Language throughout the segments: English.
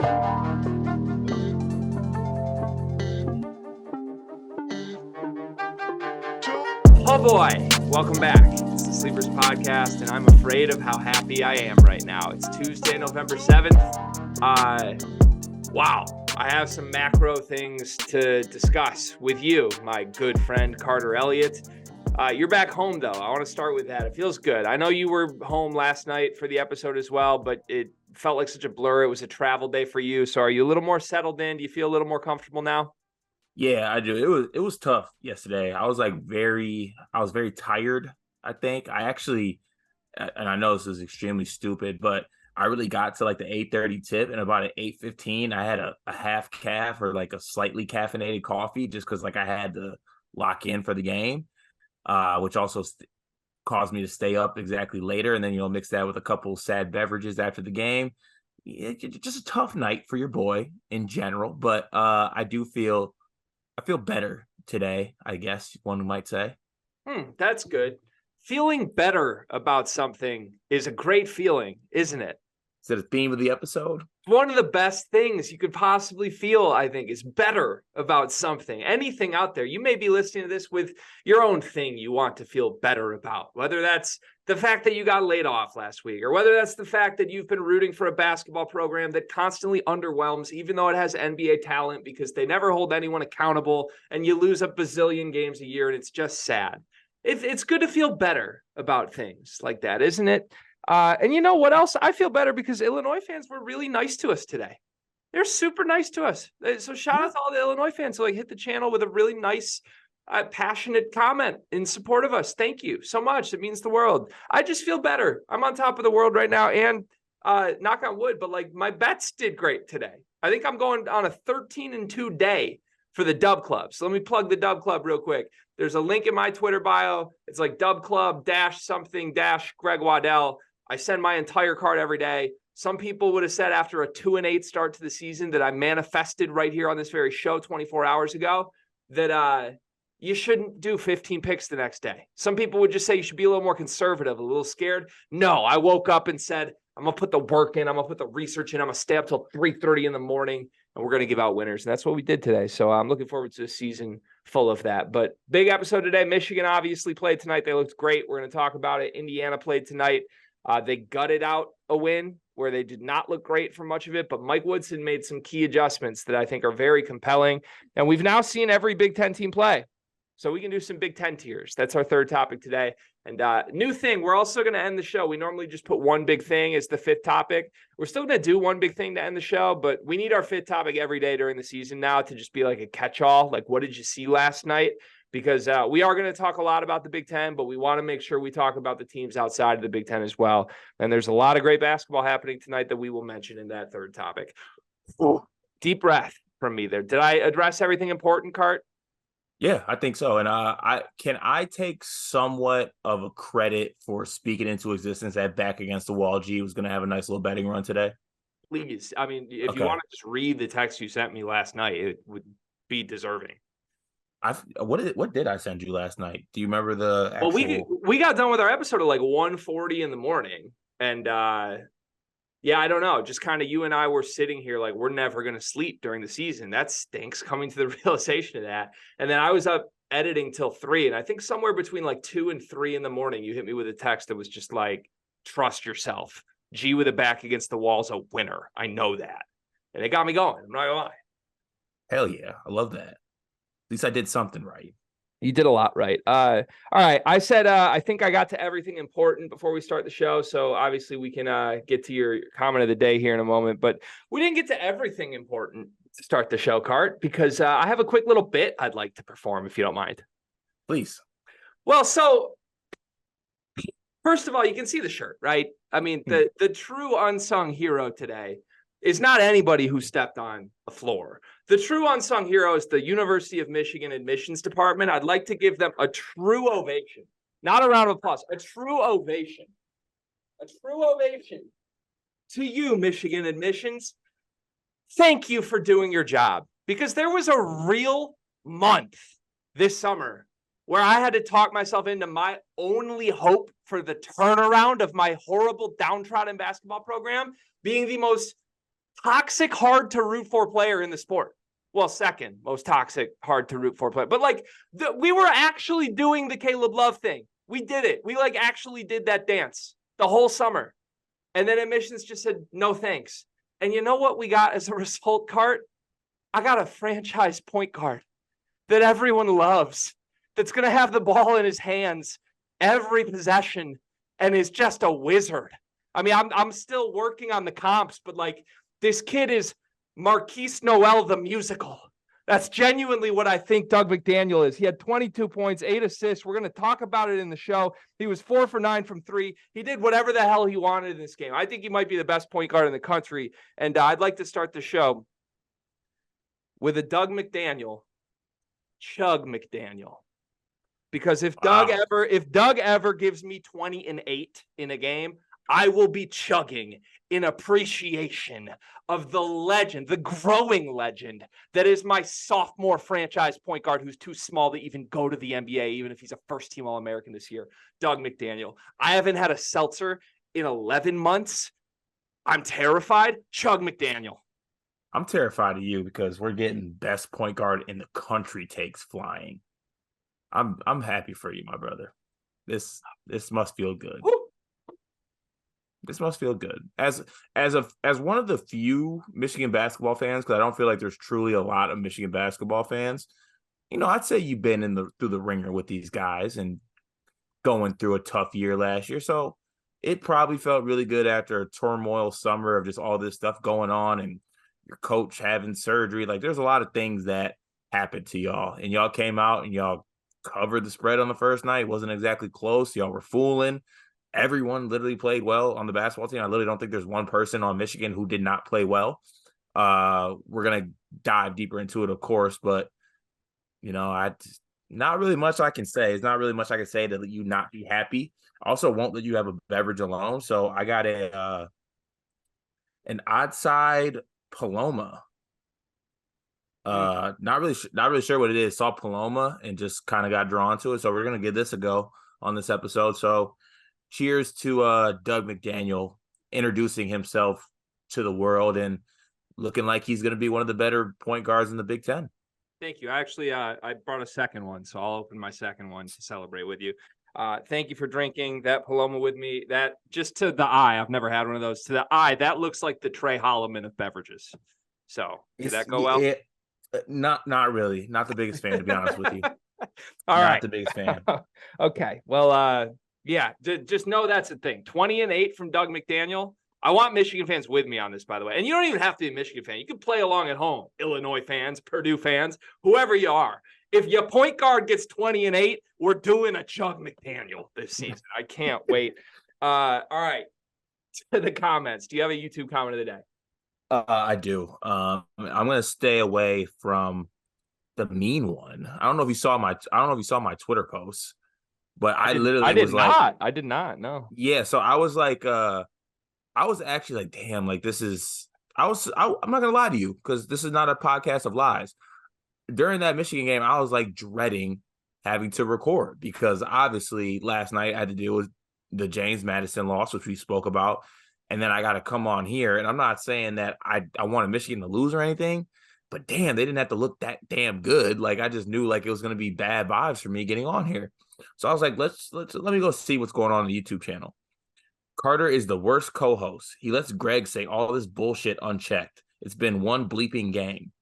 Oh boy, welcome back. It's the Sleepers Podcast, and I'm afraid of how happy I am right now. It's Tuesday, November 7th. Wow, I have some macro things to discuss with you, my good friend Carter Elliott. You're back home, though. I want to start with that. It feels good. I know you were home last night for the episode as well, but it felt like such a blur. It was a travel day for you. So are you a little more settled in? Do you feel a little more comfortable now? Yeah, I do. It was tough yesterday. I was very tired, I think. And I know this is extremely stupid, but I really got to like the 8:30 tip, and about at 8:15, I had a half calf or like a slightly caffeinated coffee just because like I had to lock in for the game, which also caused me to stay up exactly later. And then, mix that with a couple sad beverages after the game. Just a tough night for your boy in general, but I feel better today, I guess one might say. That's good. Feeling better about something is a great feeling, isn't it? Is that a theme of the episode? One of the best things you could possibly feel, I think, is better about something. Anything out there. You may be listening to this with your own thing you want to feel better about, whether that's the fact that you got laid off last week, or whether that's the fact that you've been rooting for a basketball program that constantly underwhelms, even though it has NBA talent, because they never hold anyone accountable, and you lose a bazillion games a year, and it's just sad. It's good to feel better about things like that, isn't it? And you know what else? I feel better because Illinois fans were really nice to us today. They're super nice to us. So shout out to all the Illinois fans who hit the channel with a really nice, passionate comment in support of us. Thank you so much. It means the world. I just feel better. I'm on top of the world right now, and knock on wood, but like my bets did great today. I think I'm going on a 13-2 day for the Dub Club. So let me plug the Dub Club real quick. There's a link in my Twitter bio. It's like dubclub-something-GregWaddell. I send my entire card every day. Some people would have said after a 2-8 start to the season that I manifested right here on this very show 24 hours ago that you shouldn't do 15 picks the next day. Some people would just say you should be a little more conservative, a little scared. No, I woke up and said, I'm going to put the work in. I'm going to put the research in. I'm going to stay up till 3:30 in the morning, and we're going to give out winners. And that's what we did today. So I'm looking forward to a season full of that. But big episode today. Michigan obviously played tonight. They looked great. We're going to talk about it. Indiana played tonight. They gutted out a win where they did not look great for much of it, but Mike Woodson made some key adjustments that I think are very compelling. And we've now seen every Big Ten team play. So we can do some Big Ten tiers. That's our third topic today. And new thing, we're also going to end the show. We normally just put one big thing as the fifth topic. We're still going to do one big thing to end the show, but we need our fifth topic every day during the season now to just be like a catch-all. Like, what did you see last night? Because we are going to talk a lot about the Big Ten, but we want to make sure we talk about the teams outside of the Big Ten as well. And there's a lot of great basketball happening tonight that we will mention in that third topic. Ooh, deep breath from me there. Did I address everything important, Cart? Yeah, I think so. And I take somewhat of a credit for speaking into existence that Back Against the Wall G was going to have a nice little betting run today? Please. I mean, if you want to just read the text you sent me last night, it would be deserving. What did I send you last night? Do you remember the actual... Well, we got done with our episode at like 1:40 in the morning, and yeah, I don't know. Just kind of you and I were sitting here like we're never going to sleep during the season. That stinks, coming to the realization of that. And then I was up editing till 3, and I think somewhere between like 2 and 3 in the morning, you hit me with a text that was just like, "Trust yourself. G with a back against the wall is a winner. I know that," and it got me going. I'm not gonna lie. Hell yeah, I love that. At least I did something right. You did a lot right. All right. I said I think I got to everything important before we start the show. So obviously we can get to your comment of the day here in a moment. But we didn't get to everything important to start the show, Cart, because I have a quick little bit I'd like to perform, if you don't mind. Please. Well, so first of all, you can see the shirt, right? I mean, the true unsung hero today is not anybody who stepped on the floor. The true unsung hero is the University of Michigan admissions department. I'd like to give them a true ovation, not a round of applause, a true ovation. A true ovation to you, Michigan admissions. Thank you for doing your job, because there was a real month this summer where I had to talk myself into my only hope for the turnaround of my horrible downtrodden basketball program being the most toxic, hard to root for player in the sport. Well, second most toxic, hard to root for player. But like we were actually doing the Caleb Love thing. We did it. We like actually did that dance the whole summer. And then admissions just said, no, thanks. And you know what we got as a result, Cart? I got a franchise point guard that everyone loves, that's going to have the ball in his hands every possession and is just a wizard. I mean, I'm still working on the comps, but like this kid is Marquise Noel the musical. That's genuinely what I think Doug McDaniel is. He had 22 points, 8 assists. We're going to talk about it in the show. He was 4 for 9 from 3. He did whatever the hell he wanted in this game. I think he might be the best point guard in the country. And I'd like to start the show with a Doug McDaniel, Chug McDaniel. Because if Doug ever gives me 20 and 8 in a game, I will be chugging in appreciation of the legend, the growing legend that is my sophomore franchise point guard who's too small to even go to the NBA, even if he's a first-team All-American this year, Doug McDaniel. I haven't had a seltzer in 11 months. I'm terrified. Chug McDaniel. I'm terrified of you because we're getting best point guard in the country takes flying. I'm happy for you, my brother. This must feel good. Woo! This must feel good. As one of the few Michigan basketball fans, because I don't feel like there's truly a lot of Michigan basketball fans, I'd say you've been through the ringer with these guys and going through a tough year last year. So it probably felt really good after a turmoil summer of just all this stuff going on and your coach having surgery. Like there's a lot of things that happened to y'all, and y'all came out and y'all covered the spread on the first night. It wasn't exactly close. Y'all were fooling. Everyone literally played well on the basketball team. I literally don't think there's one person on Michigan who did not play well. We're going to dive deeper into it, of course, but not really much I can say. It's not really much I can say to let you not be happy. I also won't let you have a beverage alone. So I got an odd side Paloma. Not really sure what it is. Saw Paloma and just kind of got drawn to it. So we're gonna give this a go on this episode. So cheers to Doug McDaniel introducing himself to the world and looking like he's gonna be one of the better point guards in the Big Ten. Thank you. Actually, I brought a second one, so I'll open my second one to celebrate with you. Thank you for drinking that Paloma with me. That just to the eye, I've never had one of those. To the eye, that looks like the Trey Holloman of beverages. So did that go well? Not really. Not the biggest fan, to be honest with you. Not the biggest fan. Okay. Well, yeah, just know that's a thing. 20 and 8 from Doug McDaniel. I want Michigan fans with me on this, by the way. And you don't even have to be a Michigan fan. You can play along at home. Illinois fans, Purdue fans, whoever you are. If your point guard gets 20 and 8, we're doing a Chug McDaniel this season. I can't wait. All right. To the comments. Do you have a YouTube comment of the day? I do. I'm going to stay away from the mean one. I don't know if you saw my Twitter posts, but I did not. No. Yeah. So I was like, I was actually like, damn, like this is, I'm not going to lie to you because this is not a podcast of lies. During that Michigan game, I was like dreading having to record because obviously last night I had to deal with the James Madison loss, which we spoke about. And then I got to come on here. And I'm not saying that I wanted Michigan to lose or anything, but damn, they didn't have to look that damn good. Like I just knew like it was going to be bad vibes for me getting on here. So I was like, let me go see what's going on the YouTube channel. Carter is the worst co-host. He lets Greg say all this bullshit unchecked. It's been one bleeping game.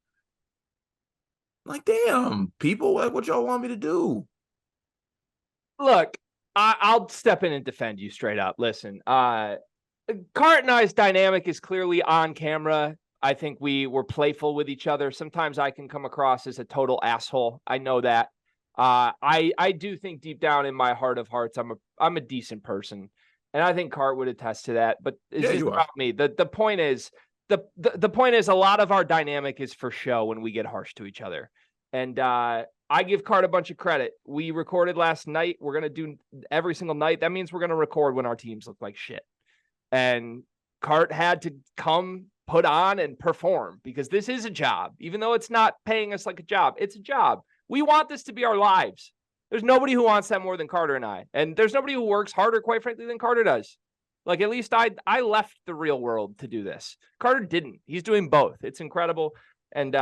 Like, damn, people, what y'all want me to do? Look, I'll step in and defend you straight up. Listen, Cart and I's dynamic is clearly on camera. I think we were playful with each other. Sometimes I can come across as a total asshole. I know that. I do think deep down in my heart of hearts, I'm a decent person. And I think Cart would attest to that. But it's just about me. The point is, the point is a lot of our dynamic is for show when we get harsh to each other. And I give Cart a bunch of credit. We recorded last night. We're going to do every single night. That means we're going to record when our teams look like shit. And Cart had to come, put on, and perform because this is a job. Even though it's not paying us like a job, it's a job. We want this to be our lives. There's nobody who wants that more than Carter and I. And there's nobody who works harder, quite frankly, than Carter does. Like, at least I left the real world to do this. Carter didn't. He's doing both. It's incredible. And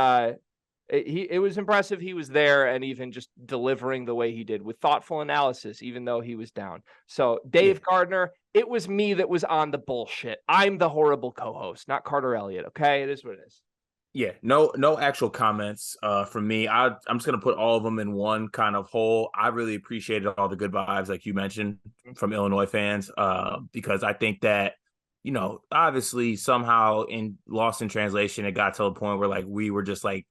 it was impressive he was there and even just delivering the way he did with thoughtful analysis, even though he was down. So Dave Gardner, it was me that was on the bullshit. I'm the horrible co-host, not Carter Elliott. Okay, it is what it is. Yeah, no actual comments from me. I'm just gonna put all of them in one kind of whole. I really appreciated all the good vibes, like you mentioned, from Illinois fans, because I think that, obviously somehow lost in translation, it got to a point where like we were just like,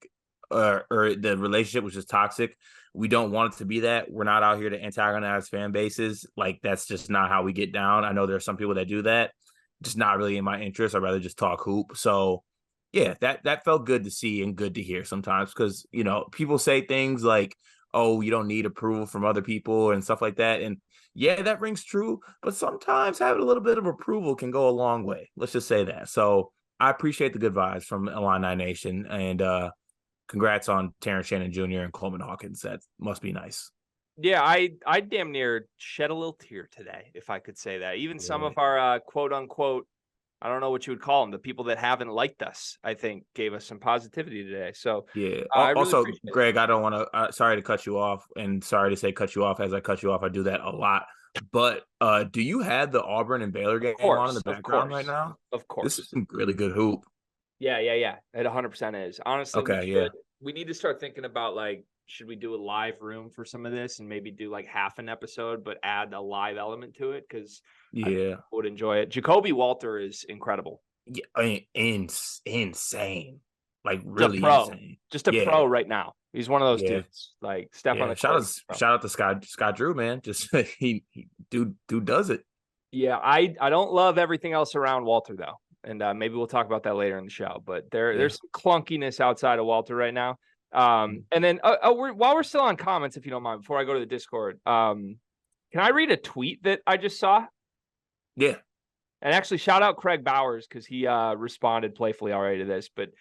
or the relationship was just toxic. We don't want it to be that. We're not out here to antagonize fan bases. Like, that's just not how we get down. I know there are some people that do that. Just not really in my interest. I'd rather just talk hoop. So yeah, that felt good to see and good to hear sometimes, because, people say things like, oh, you don't need approval from other people and stuff like that. And yeah, that rings true. But sometimes having a little bit of approval can go a long way. Let's just say that. So I appreciate the good vibes from Illini Nation. And congrats on Terrence Shannon Jr. and Coleman Hawkins. That must be nice. Yeah, I damn near shed a little tear today, if I could say that. Even some of our quote unquote, I don't know what you would call them, the people that haven't liked us, I think, gave us some positivity today. So yeah. Also, really Greg, I don't want to. Sorry to cut you off, and sorry to say cut you off as I cut you off. I do that a lot. But do you have the Auburn and Baylor game on in the background right now? Of course. This is some really good hoop. Yeah. It 100% is. Honestly, okay, we need to start thinking about, like, should we do a live room for some of this and maybe do like half an episode, but add a live element to it? Because I would enjoy it. Jacoby Walter is incredible. Yeah, I mean, insane. Like, really insane. Just a pro right now. He's one of those dudes. Like, step on the court. Shout out to Scott Drew, man. Just he dude does it. Yeah, I don't love everything else around Walter though, and maybe we'll talk about that later in the show. But there's some clunkiness outside of Walter right now. And then while we're still on comments, if you don't mind, before I go to the Discord, can I read a tweet that I just saw? Yeah. And actually, shout out Craig Bowers, because he responded playfully already to this. But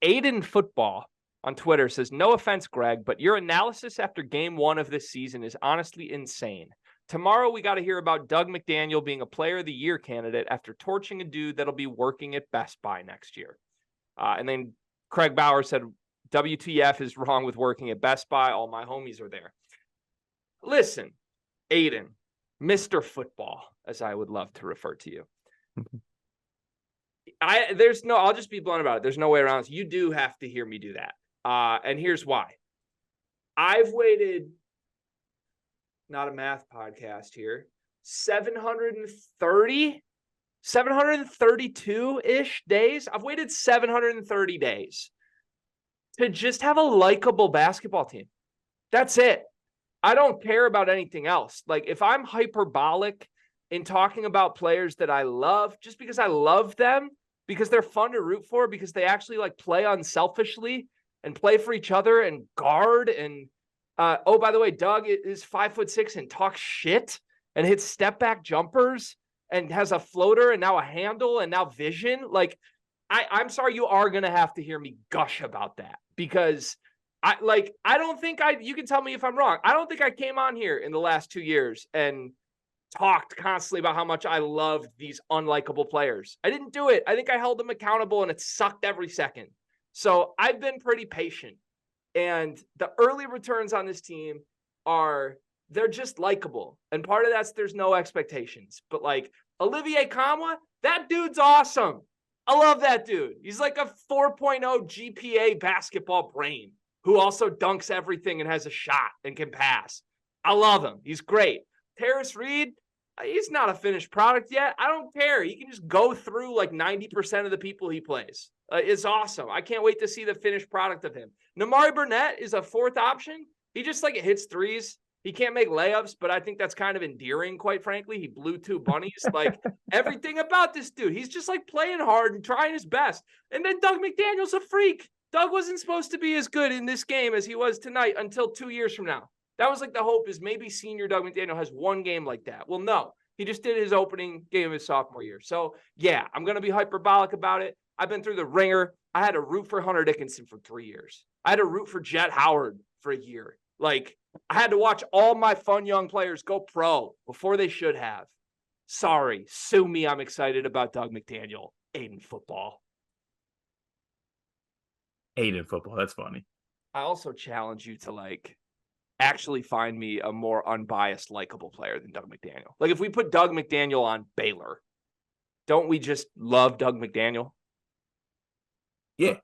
Aiden Football on Twitter says, "No offense, Greg, but your analysis after game 1 of this season is honestly insane. Tomorrow, we got to hear about Doug McDaniel being a player of the year candidate after torching a dude that'll be working at Best Buy next year." And then Craig Bauer said, "WTF is wrong with working at Best Buy. All my homies are there." Listen, Aiden, Mr. Football, as I would love to refer to you. I'll just be blunt about it. There's no way around this. You do have to hear me do that. And here's why. I've waited, not a math podcast here, 732-ish days. I've waited 730 days to just have a likable basketball team. That's it. I don't care about anything else. Like, if I'm hyperbolic in talking about players that I love, just because I love them, because they're fun to root for, because they actually like play unselfishly and play for each other and guard. And oh, by the way, Doug is 5'6" and talks shit and hits step back jumpers and has a floater and now a handle and now vision. Like, I'm sorry, you are going to have to hear me gush about that, because I don't think you can tell me if I'm wrong. I don't think I came on here in the last 2 years and talked constantly about how much I loved these unlikable players. I didn't do it. I think I held them accountable, and it sucked every second. So I've been pretty patient, and the early returns on this team they're just likable. And part of that's there's no expectations, but like Olivier Kamwa, that dude's awesome. I love that dude. He's like a 4.0 GPA basketball brain who also dunks everything and has a shot and can pass. I love him. He's great. Terrace Reed, he's not a finished product yet. I don't care. He can just go through like 90% of the people he plays. It's awesome. I can't wait to see the finished product of him. Namari Burnett is a fourth option. He just like hits threes. He can't make layups, but I think that's kind of endearing, quite frankly. He blew 2 bunnies. Like, everything about this dude, he's just like playing hard and trying his best. And then Doug McDaniel's a freak. Doug wasn't supposed to be as good in this game as he was tonight until 2 years from now. That was like the hope, is maybe senior Doug McDaniel has one game like that. Well, no, he just did his opening game of his sophomore year. So yeah, I'm going to be hyperbolic about it. I've been through the ringer. I had to root for Hunter Dickinson for 3 years. I had to root for Jet Howard for a year. Like, I had to watch all my fun young players go pro before they should have. Sorry, sue me. I'm excited about Doug McDaniel. Aiden football. Aiden football. That's funny. I also challenge you to like actually find me a more unbiased, likable player than Doug McDaniel. Like if we put Doug McDaniel on Baylor, don't we just love Doug McDaniel? Yeah.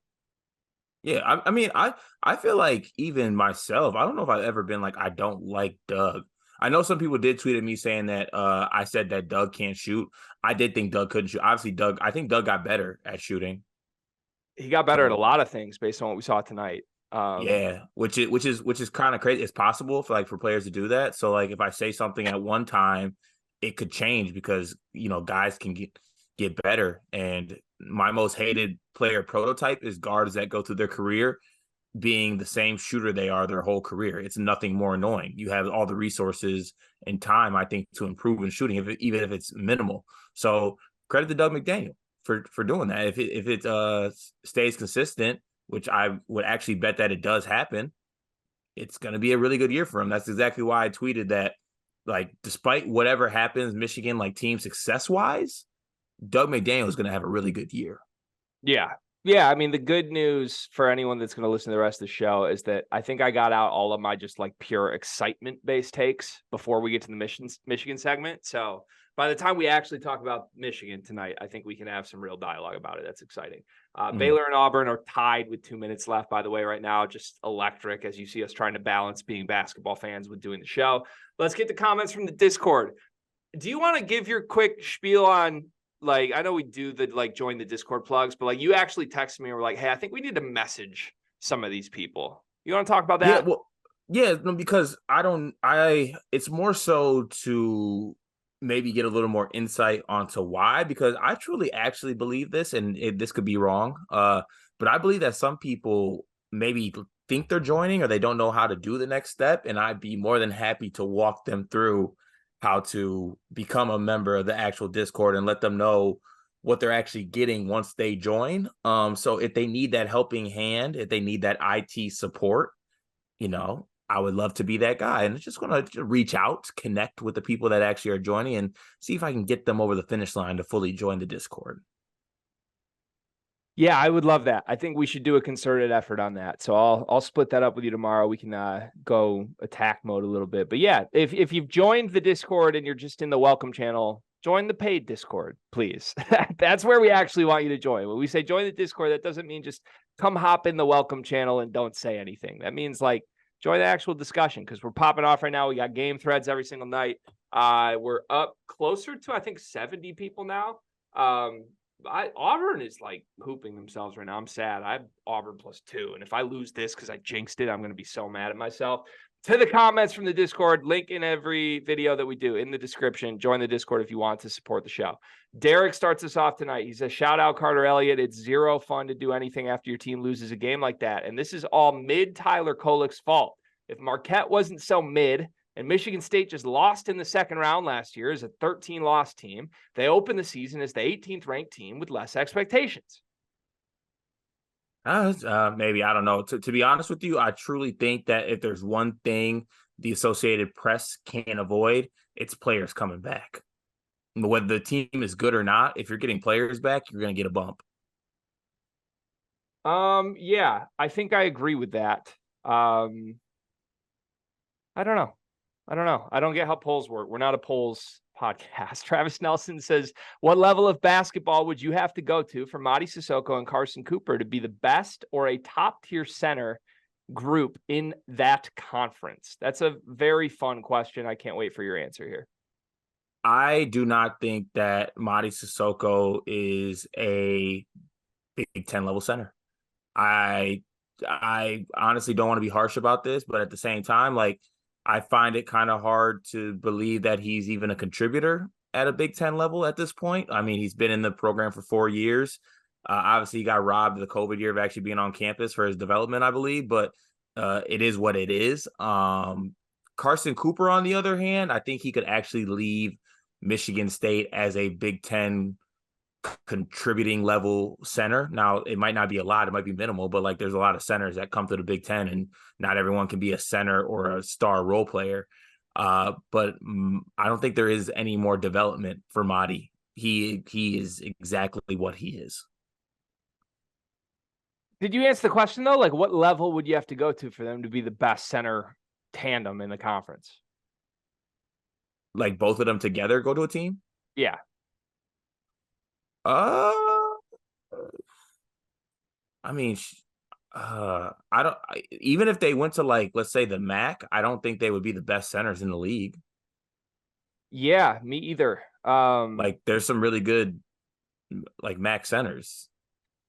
Yeah. I mean, I feel like even myself, I don't know if I've ever been like, I don't like Doug. I know some people did tweet at me saying that I said that Doug can't shoot. I did think Doug couldn't shoot. Obviously, I think Doug got better at shooting. He got better at a So lot of things based on what we saw tonight. yeah, which is kind of crazy. It's possible for players to do that. So like if I say something at one time, it could change because guys can get better. And my most hated player prototype is guards that go through their career being the same shooter they are their whole career. It's nothing more annoying. You have all the resources and time, I think, to improve in shooting, even if it's minimal. So credit to Doug McDaniel for doing that. If it stays consistent, which I would actually bet that it does happen, it's going to be a really good year for him. That's exactly why I tweeted that, like, despite whatever happens, Michigan, like team success wise, Doug McDaniel is going to have a really good year. Yeah. Yeah. I mean, the good news for anyone that's going to listen to the rest of the show is that I think I got out all of my just like pure excitement based takes before we get to the Michigan segment. So by the time we actually talk about Michigan tonight, I think we can have some real dialogue about it. That's exciting. Baylor and Auburn are tied with 2 minutes left, by the way, right now. Just electric as you see us trying to balance being basketball fans with doing the show. Let's get the comments from the Discord. Do you want to give your quick spiel on, like, I know we do the like join the Discord plugs, but like you actually texted me and were like, hey, I think we need to message some of these people. You want to talk about that? Yeah, well, yeah, no, because it's more so to maybe get a little more insight onto why, because I truly actually believe this, and this could be wrong. But I believe that some people maybe think they're joining or they don't know how to do the next step. And I'd be more than happy to walk them through how to become a member of the actual Discord and let them know what they're actually getting once they join. So if they need that helping hand, if they need that IT support, I would love to be that guy. And it's just going to reach out, connect with the people that actually are joining and see if I can get them over the finish line to fully join the Discord. Yeah, I would love that. I think we should do a concerted effort on that. So I'll split that up with you tomorrow. We can go attack mode a little bit. But yeah, if you've joined the Discord and you're just in the welcome channel, join the paid Discord, please. That's where we actually want you to join. When we say join the Discord, that doesn't mean just come hop in the welcome channel and don't say anything. That means like join the actual discussion because we're popping off right now. We got game threads every single night. We're up closer to, I think, 70 people now. Auburn is like pooping themselves right now. I'm sad. I have Auburn +2. And if I lose this because I jinxed it, I'm going to be so mad at myself. To the comments from the Discord, link in every video that we do in the description. Join the Discord if you want to support the show. Derek starts us off tonight. He says, shout out Carter Elliott. It's zero fun to do anything after your team loses a game like that. And this is all mid Tyler Kolek's fault. If Marquette wasn't so mid, and Michigan State just lost in the second round last year as a 13-loss team, they opened the season as the 18th ranked team with less expectations. Maybe, I don't know. To be honest with you, I truly think that if there's one thing the Associated Press can't avoid, it's players coming back. Whether the team is good or not, if you're getting players back, you're going to get a bump. Yeah, I think I agree with that. I don't know. I don't get how polls work. We're not a polls podcast. Travis Nelson says, what level of basketball would you have to go to for Mady Sissoko and Carson Cooper to be the best or a top tier center group in that conference? That's a very fun question. I can't wait for your answer here. I do not think that Mady Sissoko is a Big Ten level center. I honestly don't want to be harsh about this, but at the same time, like, I find it kind of hard to believe that he's even a contributor at a Big Ten level at this point. I mean, he's been in the program for 4 years. Obviously, he got robbed the COVID year of actually being on campus for his development, I believe, but it is what it is. Carson Cooper, on the other hand, I think he could actually leave Michigan State as a Big Ten contributing level center. Now, it might not be a lot, it might be minimal, but like there's a lot of centers that come to the Big Ten and not everyone can be a center or a star role player. But I don't think there is any more development for Madi. He is exactly what he is. Did you answer the question though? Like, what level would you have to go to for them to be the best center tandem in the conference? Like both of them together go to a team? Yeah. Uh, I mean, even if they went to like, let's say the MAC, I don't think they would be the best centers in the league. Yeah, me either. Like there's some really good like MAC centers.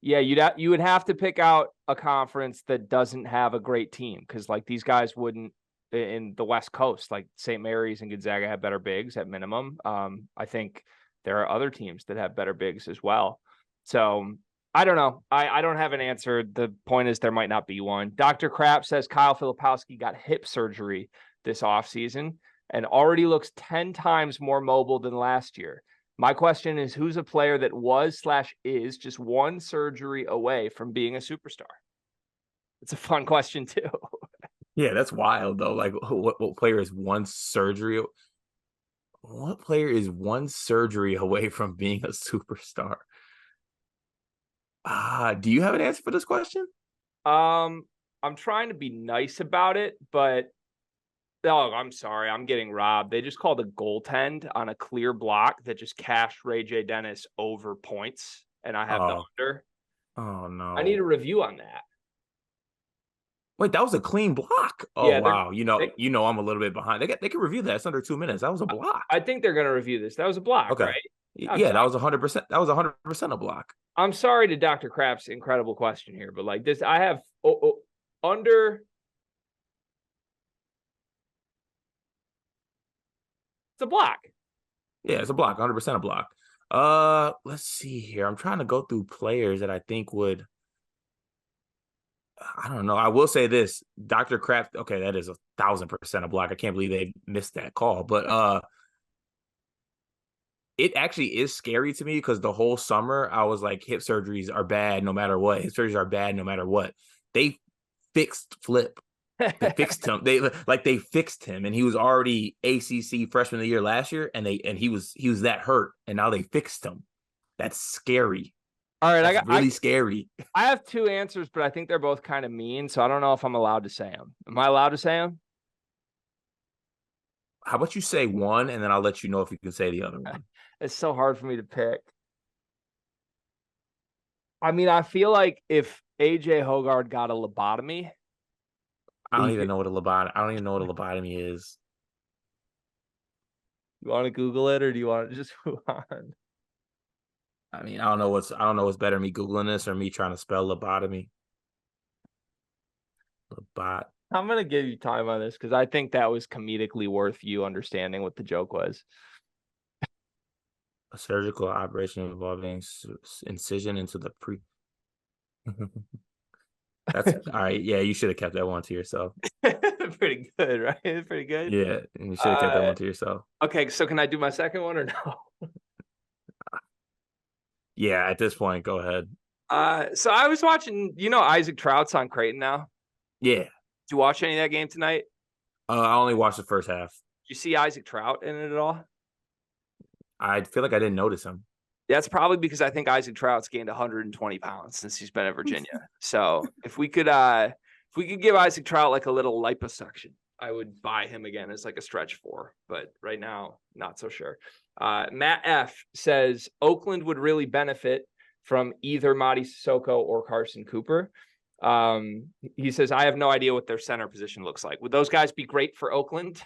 Yeah, you would have to pick out a conference that doesn't have a great team because like these guys wouldn't in the West Coast, like St. Mary's and Gonzaga have better bigs at minimum. I think there are other teams that have better bigs as well. So I don't know. I don't have an answer. The point is there might not be one. Dr. Krapp says Kyle Filipowski got hip surgery this offseason and already looks 10 times more mobile than last year. My question is, who's a player that was/is just one surgery away from being a superstar? It's a fun question too. Yeah, that's wild though. Like what player is one surgery? What player is one surgery away from being a superstar? Do you have an answer for this question? I'm trying to be nice about it, but oh, I'm sorry. I'm getting robbed. They just called a goaltend on a clear block that just cashed Ray J. Dennis over points, and I have the under. Oh, no. I need a review on that. Wait, that was a clean block. Oh, Yeah, wow. I'm a little bit behind. They can review that. It's under 2 minutes. That was a block. I think they're going to review this. That was a block, okay. Right? Yeah, that was 100%. That was 100% a block. I'm sorry to Dr. Krapp's incredible question here, but like this, I have under. It's a block. Yeah, it's a block, 100% a block. Let's see here. I'm trying to go through players that I think would. I don't know. I will say this, Dr. Kraft. Okay, that is 1,000% a block. I can't believe they missed that call, but it actually is scary to me because the whole summer I was like, hip surgeries are bad no matter what. Hip surgeries are bad no matter what. They fixed Flip. They fixed him. They fixed him, and he was already ACC freshman of the year last year, and he was that hurt, and now they fixed him. That's scary. All right, That's really scary. I have two answers, but I think they're both kind of mean, so I don't know if I'm allowed to say them. Am I allowed to say them? How about you say one, and then I'll let you know if you can say the other one. It's so hard for me to pick. I mean, I feel like if AJ Hoggard got a lobotomy. I don't even know what a lobotomy is. You want to Google it, or do you want to just move on? I mean, I don't know what's better, me Googling this or me trying to spell lobotomy. I'm gonna give you time on this because I think that was comedically worth you understanding what the joke was. A surgical operation involving incision into the That's all right. Yeah, you should have kept that one to yourself. Pretty good, right? Pretty good. Yeah, and you should have kept that one to yourself. Okay, so can I do my second one or no? Yeah, at this point, go ahead. So I was watching, Isaac Trout's on Creighton now. Yeah. Did you watch any of that game tonight? I only watched the first half. Did you see Isaac Trout in it at all? I feel like I didn't notice him. That's probably because I think Isaac Trout's gained 120 pounds since he's been at Virginia. So if we could give Isaac Trout like a little liposuction, I would buy him again as like a stretch 4. But right now, not so sure. Matt F says Oakland would really benefit from either Mady Sissoko or Carson Cooper. He says, I have no idea what their center position looks like. Would those guys be great for Oakland?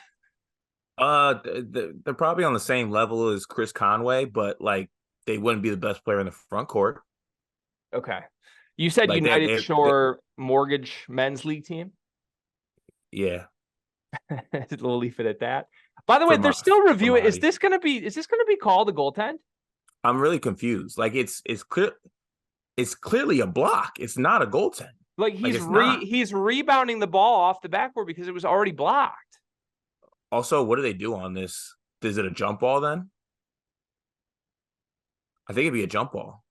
They're probably on the same level as Chris Conway, but like they wouldn't be the best player in the front court. Okay. You said like United Shore Mortgage Men's League team? Yeah. We'll leave it at that. By the way, they're still reviewing. Is this gonna be called a goaltend? I'm really confused. Like it's clearly a block. It's not a goaltend. Like he's rebounding the ball off the backboard because it was already blocked. Also, what do they do on this? Is it a jump ball then? I think it'd be a jump ball.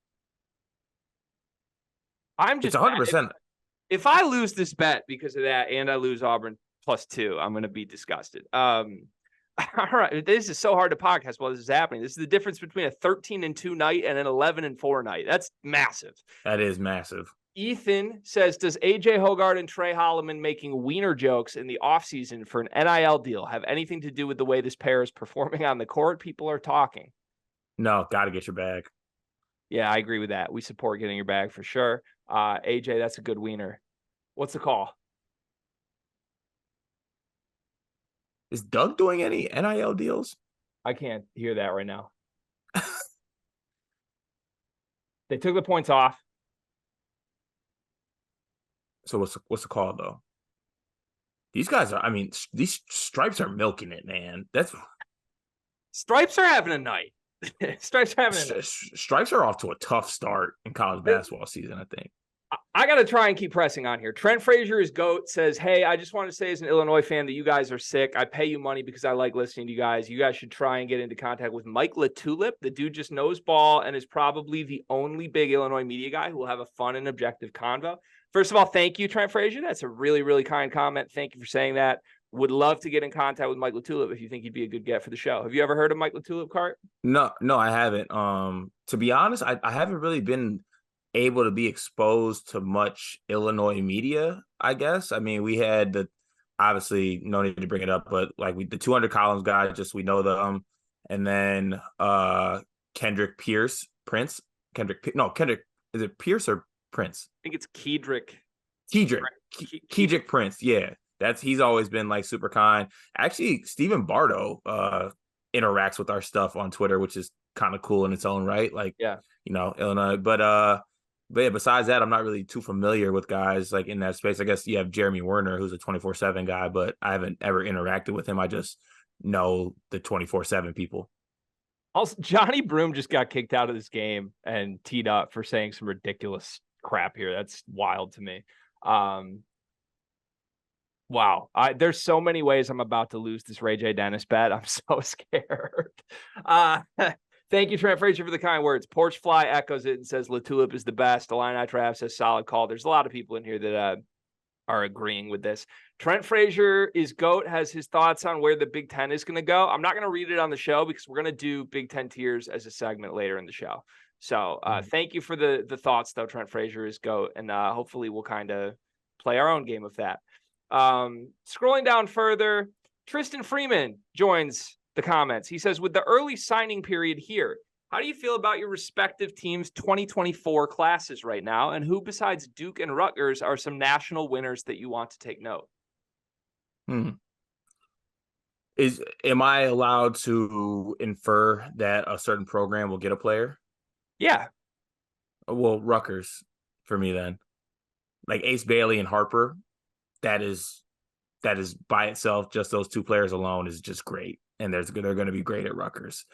It's 100%. If I lose this bet because of that and I lose Auburn +2, I'm going to be disgusted. All right. This is so hard to podcast while this is happening. This is the difference between a 13-2 night and an 11-4 night. That's massive. That is massive. Ethan says, does AJ Hoggard and Trey Holloman making wiener jokes in the offseason for an NIL deal have anything to do with the way this pair is performing on the court? People are talking. No, got to get your bag. Yeah, I agree with that. We support getting your bag for sure. AJ, that's a good wiener. What's the call? Is Doug doing any NIL deals? I can't hear that right now. They took the points off. So what's the call though? These guys are, I mean, these Stripes are milking it, man. Stripes are having a night. Stripes are having a night. Stripes are off to a tough start in college basketball season, I think. I got to try and keep pressing on here. Trent Frazier is GOAT, says, hey, I just want to say as an Illinois fan that you guys are sick. I pay you money because I like listening to you guys. You guys should try and get into contact with Mike LaTulip. The dude just knows ball and is probably the only big Illinois media guy who will have a fun and objective convo. First of all, thank you, Trent Frazier. That's a really, really kind comment. Thank you for saying that. Would love to get in contact with Mike LaTulip if you think he'd be a good get for the show. Have you ever heard of Mike LaTulip, Cart? No, I haven't. To be honest, I haven't really been able to be exposed to much Illinois media, I guess. I mean, we had obviously no need to bring it up, but like the 200 columns guys, just we know them. And then Kendrick, is it Pierce or Prince? I think it's Kedrick Prince. Yeah. He's always been like super kind. Actually, Stephen Bardo interacts with our stuff on Twitter, which is kind of cool in its own right. Like, yeah, Illinois, but yeah, besides that, I'm not really too familiar with guys like in that space. I guess you have Jeremy Werner, who's a 24/7 guy, but I haven't ever interacted with him. I just know the 24/7 people. Also, Johnny Broom just got kicked out of this game and teed up for saying some ridiculous crap here. That's wild to me. Wow. There's so many ways I'm about to lose this Ray J. Dennis bet. I'm so scared. Thank you, Trent Frazier, for the kind words. Porchfly echoes it and says LaTulip is the best. Illini Trav says solid call. There's a lot of people in here that are agreeing with this. Trent Frazier is GOAT, has his thoughts on where the Big Ten is going to go. I'm not going to read it on the show because we're going to do Big Ten tiers as a segment later in the show. So thank you for the thoughts, though. Trent Frazier is GOAT, and hopefully we'll kind of play our own game of that. Scrolling down further, Tristan Freeman joins the comments. He says, with the early signing period here, how do you feel about your respective teams' 2024 classes right now? And who besides Duke and Rutgers are some national winners that you want to take note? Am I allowed to infer that a certain program will get a player? Yeah. Well, Rutgers for me then. Like Ace Bailey and Harper, that is by itself, just those two players alone is just great. And they're going to be great at Rutgers.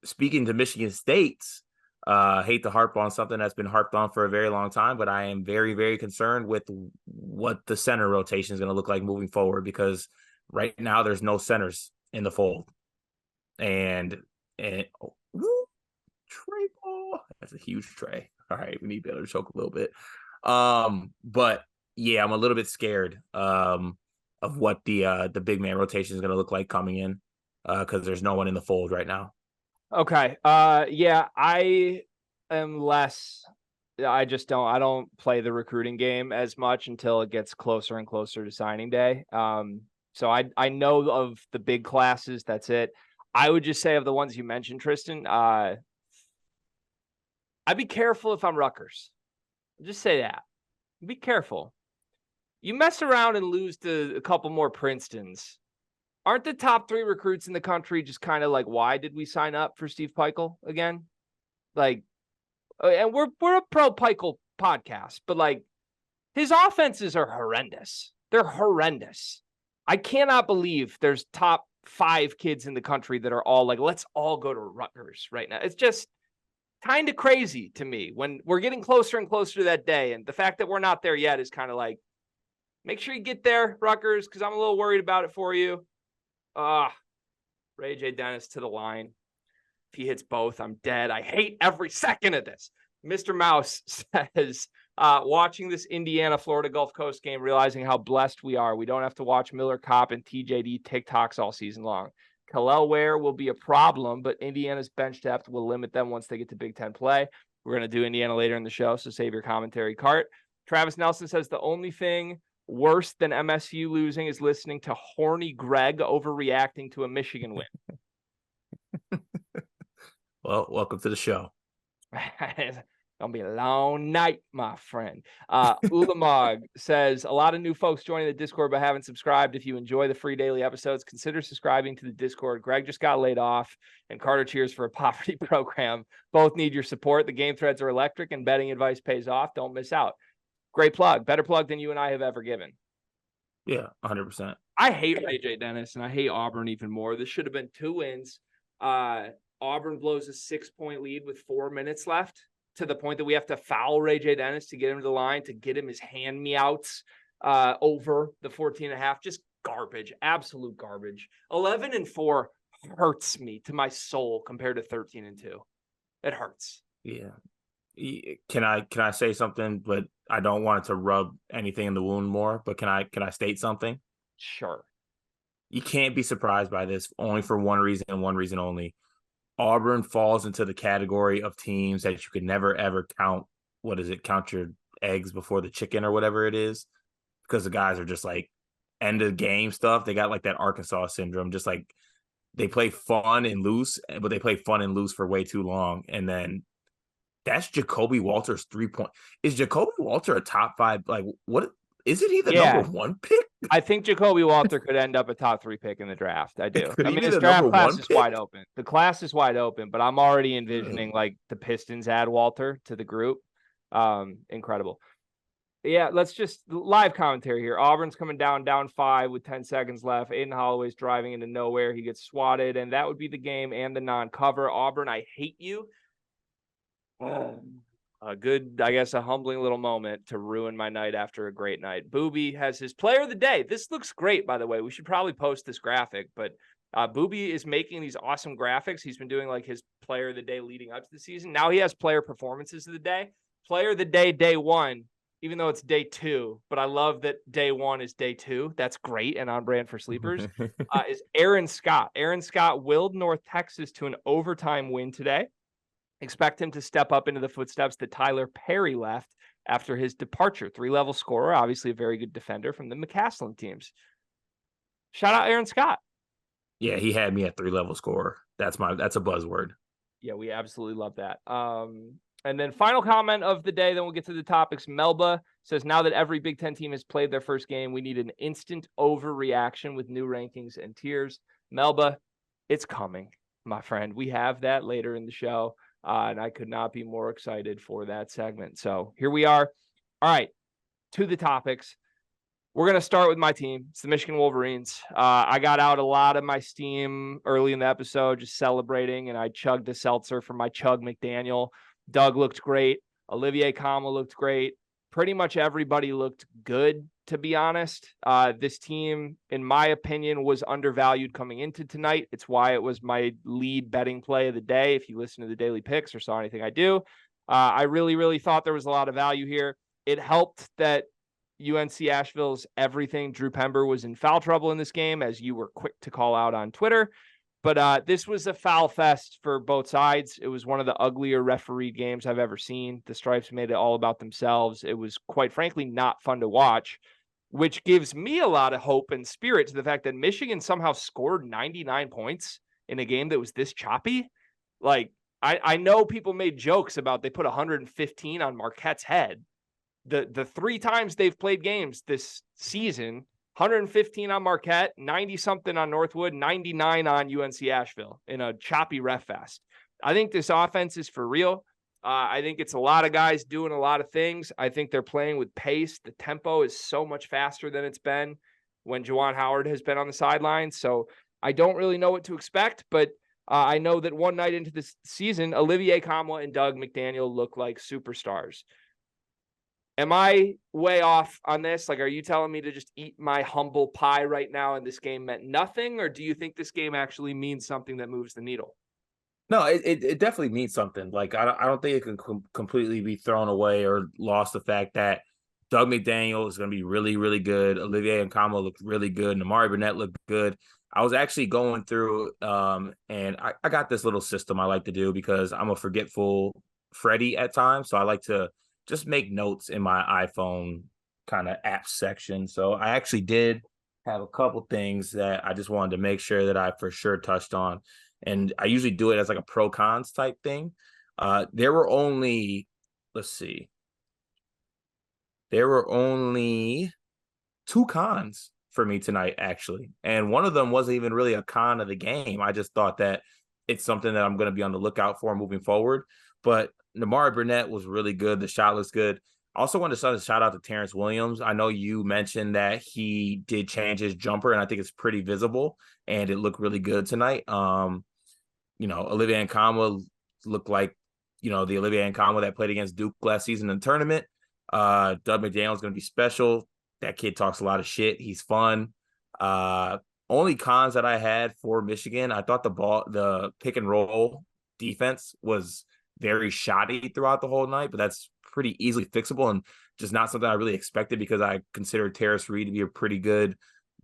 Speaking to Michigan State's, hate to harp on something that's been harped on for a very long time, but I am very, very concerned with what the center rotation is going to look like moving forward, because right now there's no centers in the fold. And tray ball. That's a huge tray. All right, we need to be able to choke a little bit. But yeah, I'm a little bit scared of what the big man rotation is going to look like coming in, because there's no one in the fold right now. Okay. Yeah, I am less. I don't play the recruiting game as much until it gets closer and closer to signing day. So I know of the big classes. That's it. I would just say of the ones you mentioned, Tristan, I'd be careful if I'm Rutgers. Just say that. Be careful. You mess around and lose to a couple more Princetons. Aren't the top 3 recruits in the country just kind of like, why did we sign up for Steve Peichel again? Like, and we're a pro Peichel podcast, but like his offenses are horrendous. They're horrendous. I cannot believe there's top 5 kids in the country that are all like, let's all go to Rutgers right now. It's just kind of crazy to me when we're getting closer and closer to that day. And the fact that we're not there yet is kind of like, make sure you get there, Rutgers, because I'm a little worried about it for you. Ray J. Dennis to the line. If he hits both, I'm dead. I hate every second of this. Mr. Mouse says, Watching this Indiana-Florida Gulf Coast game, realizing how blessed we are. We don't have to watch Miller Kopp and TJD TikToks all season long. Kel'el Ware will be a problem, but Indiana's bench depth will limit them once they get to Big Ten play. We're going to do Indiana later in the show, so save your commentary, Cart. Travis Nelson says the only thing worse than MSU losing is listening to horny Greg overreacting to a Michigan win. Well, welcome to the show. Gonna be a long night, my friend. Ulamog says a lot of new folks joining the Discord but haven't subscribed. If you enjoy the free daily episodes, consider subscribing to the Discord. Greg just got laid off, and Carter cheers for a poverty program. Both need your support. The game threads are electric, and betting advice pays off. Don't miss out. Great plug. Better plug than you and I have ever given. Yeah, 100%. I hate AJ Dennis, and I hate Auburn even more. This should have been 2 wins. Auburn blows a 6-point lead with 4 minutes left, to the point that we have to foul Ray J. Dennis to get him to the line, to get him his hand-me-outs over the 14.5. Just garbage, absolute garbage. 11-4 hurts me to my soul compared to 13-2. It hurts. Yeah. Can I say something? But I don't want it to rub anything in the wound more. But can I state something? Sure. You can't be surprised by this only for one reason and one reason only. Auburn falls into the category of teams that you could never, ever count. What is it? Count your eggs before the chicken or whatever it is. Because the guys are just like end of game stuff. They got like that Arkansas syndrome. Just like they play fun and loose, but they play fun and loose for way too long. And then that's Jacoby Walter's 3-point. Is Jacoby Walter a top 5? Like, what? Isn't he the number 1 pick? I think Jacoby Walter could end up a top 3 pick in the draft. I do. I mean, his draft class is wide open. The class is wide open, but I'm already envisioning like the Pistons add Walter to the group. Incredible. Yeah, let's just live commentary here. Auburn's coming down 5 with 10 seconds left. Aiden Holloway's driving into nowhere. He gets swatted, and that would be the game and the non-cover. Auburn, I hate you. A good, I guess, a humbling little moment to ruin my night after a great night. Booby has his player of the day. This looks great, by the way. We should probably post this graphic, but Booby is making these awesome graphics. He's been doing like his player of the day leading up to the season. Now he has player performances of the day. Player of the day, day 1, even though it's day 2, but I love that day 1 is day 2. That's great and on brand for sleepers. Is Aaron Scott. Aaron Scott willed North Texas to an overtime win today. Expect him to step up into the footsteps that Tyler Perry left after his departure. 3-level scorer, obviously a very good defender from the McCaslin teams. Shout out Aaron Scott. Yeah, he had me at 3-level scorer. That's a buzzword. Yeah, we absolutely love that. And then final comment of the day, then we'll get to the topics. Melba says, now that every Big Ten team has played their first game, we need an instant overreaction with new rankings and tiers. Melba, it's coming, my friend. We have that later in the show. And I could not be more excited for that segment. So here we are. All right, to the topics. We're going to start with my team. It's the Michigan Wolverines. I got out a lot of my steam early in the episode, just celebrating, and I chugged a seltzer from my Chug McDaniel. Doug looked great. Olivier Kama looked great. Pretty much everybody looked good, to be honest. This team, in my opinion, was undervalued coming into tonight. It's why it was my lead betting play of the day. If you listen to the daily picks or saw anything I do, I really, really thought there was a lot of value here. It helped that UNC Asheville's everything Drew Pember was in foul trouble in this game, as you were quick to call out on Twitter. But this was a foul fest for both sides. It was one of the uglier refereed games I've ever seen. The Stripes made it all about themselves. It was, quite frankly, not fun to watch, which gives me a lot of hope and spirit to the fact that Michigan somehow scored 99 points in a game that was this choppy. Like, I know people made jokes about they put 115 on Marquette's head. The 3 times they've played games this season, 115 on Marquette, 90-something on Northwood, 99 on UNC Asheville in a choppy ref fest. I think this offense is for real. I think it's a lot of guys doing a lot of things. I think they're playing with pace. The tempo is so much faster than it's been when Juwan Howard has been on the sidelines. So I don't really know what to expect, but I know that one night into this season, Olivier Kama and Doug McDaniel look like superstars. Am I way off on this? Like, are you telling me to just eat my humble pie right now and this game meant nothing? Or do you think this game actually means something that moves the needle? No, it definitely means something. Like I don't think it can completely be thrown away or lost the fact that Doug McDaniel is going to be really, really good. Olivier Nkamhoua looked really good. Namari Burnett looked good. I was actually going through and I got this little system I like to do because I'm a forgetful Freddy at times. So I like to just make notes in my iPhone kind of app section. So I actually did have a couple things that I just wanted to make sure that I for sure touched on. And I usually do it as like a pro cons type thing. There were only, let's see, there were only two cons for me tonight, actually. And one of them wasn't even really a con of the game. I just thought that it's something that I'm going to be on the lookout for moving forward. But Namari Burnett was really good. The shot looks good. I also want to shout out to Terrence Williams. I know you mentioned that he did change his jumper, and I think it's pretty visible, and it looked really good tonight. Olivier Nkamhoua looked like, the Olivier Nkamhoua that played against Duke last season in the tournament. Doug McDaniel is going to be special. That kid talks a lot of shit. He's fun. Only cons that I had for Michigan, I thought the pick and roll defense was very shoddy throughout the whole night, but that's pretty easily fixable and just not something I really expected because I considered Terrace Reed to be a pretty good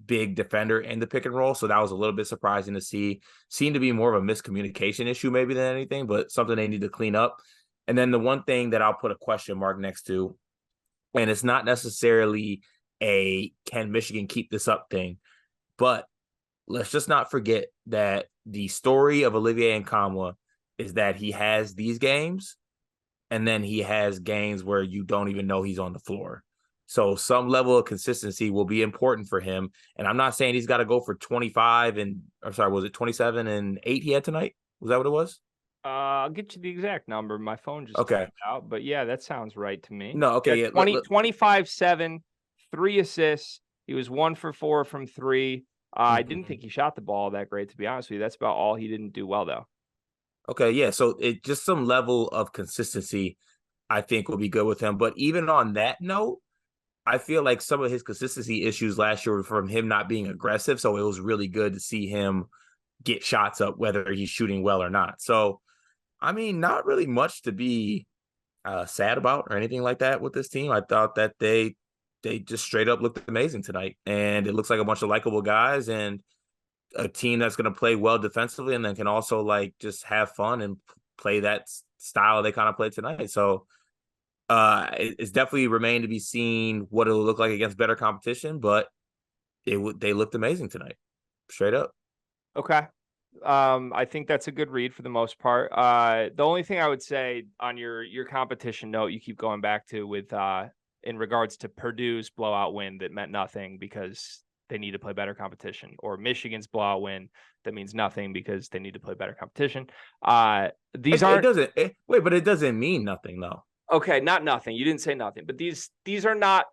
big defender in the pick and roll. So that was a little bit surprising to see. Seemed to be more of a miscommunication issue maybe than anything, but something they need to clean up. And then the one thing that I'll put a question mark next to, and it's not necessarily a can Michigan keep this up thing, but let's just not forget that the story of Olivier Nkamhoua is that he has these games and then he has games where you don't even know he's on the floor. So some level of consistency will be important for him. And I'm not saying he's got to go for 25 and, I'm sorry, was it 27 and 8 he had tonight? Was that what it was? I'll get you the exact number. My phone just Okay. timed out, but yeah, that sounds right to me. No, okay, Yeah, yeah. 25-7, 3 assists. He was 1 for 4 from 3. I didn't think he shot the ball that great, to be honest with you. That's about all he didn't do well, though. Okay, yeah. So it just some level of consistency, I think, will be good with him. But even on that note, I feel like some of his consistency issues last year were from him not being aggressive. So it was really good to see him get shots up, whether he's shooting well or not. So, I mean, not really much to be sad about or anything like that with this team. I thought that they just straight up looked amazing tonight, and it looks like a bunch of likable guys and a team that's going to play well defensively and then can also like just have fun and play that style they kind of played tonight. So it's definitely remained to be seen what it'll look like against better competition, but they looked amazing tonight, straight up. Okay. I think that's a good read for the most part. The only thing I would say on your competition note, you keep going back to with in regards to Purdue's blowout win that meant nothing because they need to play better competition, or Michigan's blowout win that means nothing because they need to play better competition. These aren't but it doesn't mean nothing though. Okay, not nothing. You didn't say nothing, but these are not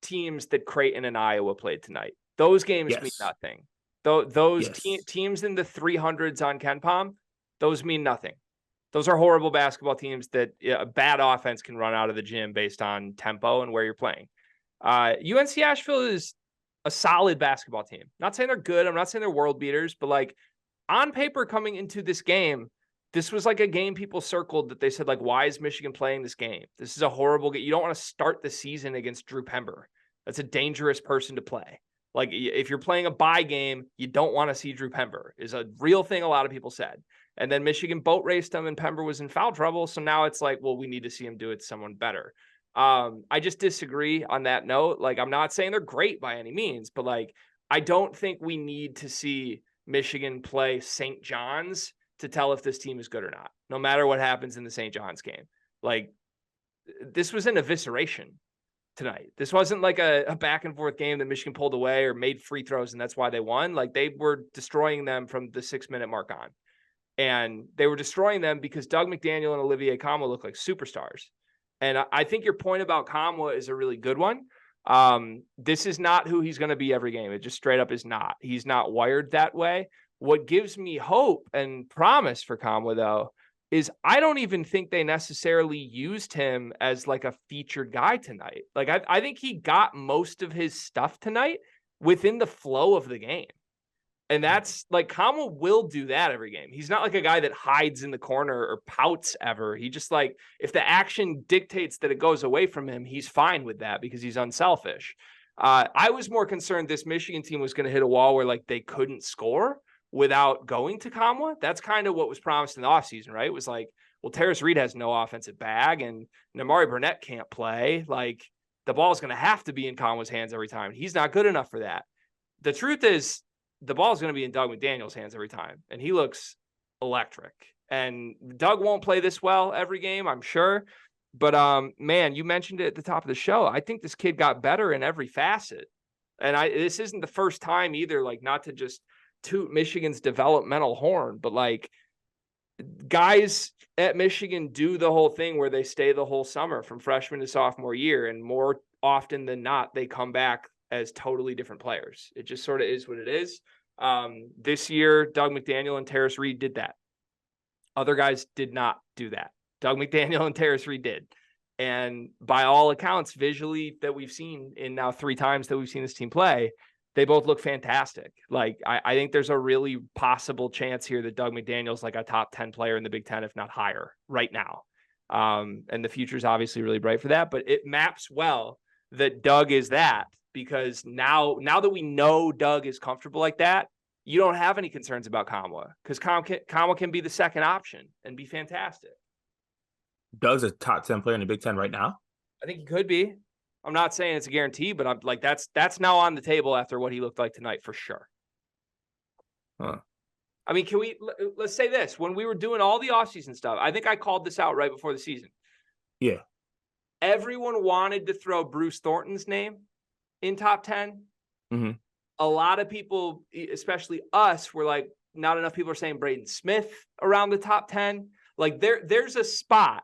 teams that Creighton and Iowa played tonight. Those games mean nothing. Those teams in the 300s on KenPom, those mean nothing. Those are horrible basketball teams that a bad offense can run out of the gym based on tempo and where you're playing. UNC Asheville is a solid basketball team. Not saying they're good. I'm not saying they're world beaters, but like on paper coming into this game, this was like a game people circled that they said, like, why is Michigan playing this game? This is a horrible game. You don't want to start the season against Drew Pember. That's a dangerous person to play. Like, if you're playing a bye game, you don't want to see Drew Pember, is a real thing a lot of people said. And then Michigan boat raced him and Pember was in foul trouble. So now it's like, well, we need to see him do it to someone better. I just disagree on that note. Like, I'm not saying they're great by any means, but like, I don't think we need to see Michigan play St. John's to tell if this team is good or not, no matter what happens in the St. John's game. Like, this was an evisceration tonight. This wasn't like a back and forth game that Michigan pulled away or made free throws and that's why they won. Like, they were destroying them from the 6-minute mark on. And they were destroying them because Doug McDaniel and Olivier Nkamhoua look like superstars. And I think your point about Nkamhoua is a really good one. This is not who he's going to be every game. It just straight up is not. He's not wired that way. What gives me hope and promise for Nkamhoua, though, is I don't even think they necessarily used him as like a featured guy tonight. Like, I think he got most of his stuff tonight within the flow of the game. And that's like Kamala will do that every game. He's not like a guy that hides in the corner or pouts ever. He just like, if the action dictates that it goes away from him, he's fine with that because he's unselfish. I was more concerned this Michigan team was going to hit a wall where like they couldn't score without going to Kamala. That's kind of what was promised in the offseason, right? It was like, well, Terrace Reed has no offensive bag and Namari Burnett can't play. Like the ball's going to have to be in Kamala's hands every time. He's not good enough for that. The truth is, the ball's going to be in Doug McDaniel's hands every time. And he looks electric. And Doug won't play this well every game, I'm sure. But, man, you mentioned it at the top of the show. I think this kid got better in every facet. And this isn't the first time either, like, not to just toot Michigan's developmental horn, but, like, guys at Michigan do the whole thing where they stay the whole summer from freshman to sophomore year. And more often than not, they come back as totally different players. It just sort of is what it is. This year, Doug McDaniel and Terrace Reed did that. Other guys did not do that. Doug McDaniel and Terrace Reed did. And by all accounts, visually that we've seen in now 3 times that we've seen this team play, they both look fantastic. Like, I think there's a really possible chance here that Doug McDaniel's like a top 10 player in the Big Ten, if not higher, right now. And the future is obviously really bright for that, but it maps well that Doug is that. Because now that we know Doug is comfortable like that, you don't have any concerns about Kamala because Kamala can be the second option and be fantastic. Doug's a top 10 player in the Big Ten right now. I think he could be. I'm not saying it's a guarantee, but I'm like that's now on the table after what he looked like tonight for sure. Huh. I mean, let's say this. When we were doing all the offseason stuff, I think I called this out right before the season. Yeah. Everyone wanted to throw Bruce Thornton's name in top 10. Mm-hmm. A lot of people, especially us, were like, not enough people are saying Braden Smith around the top 10. Like there's a spot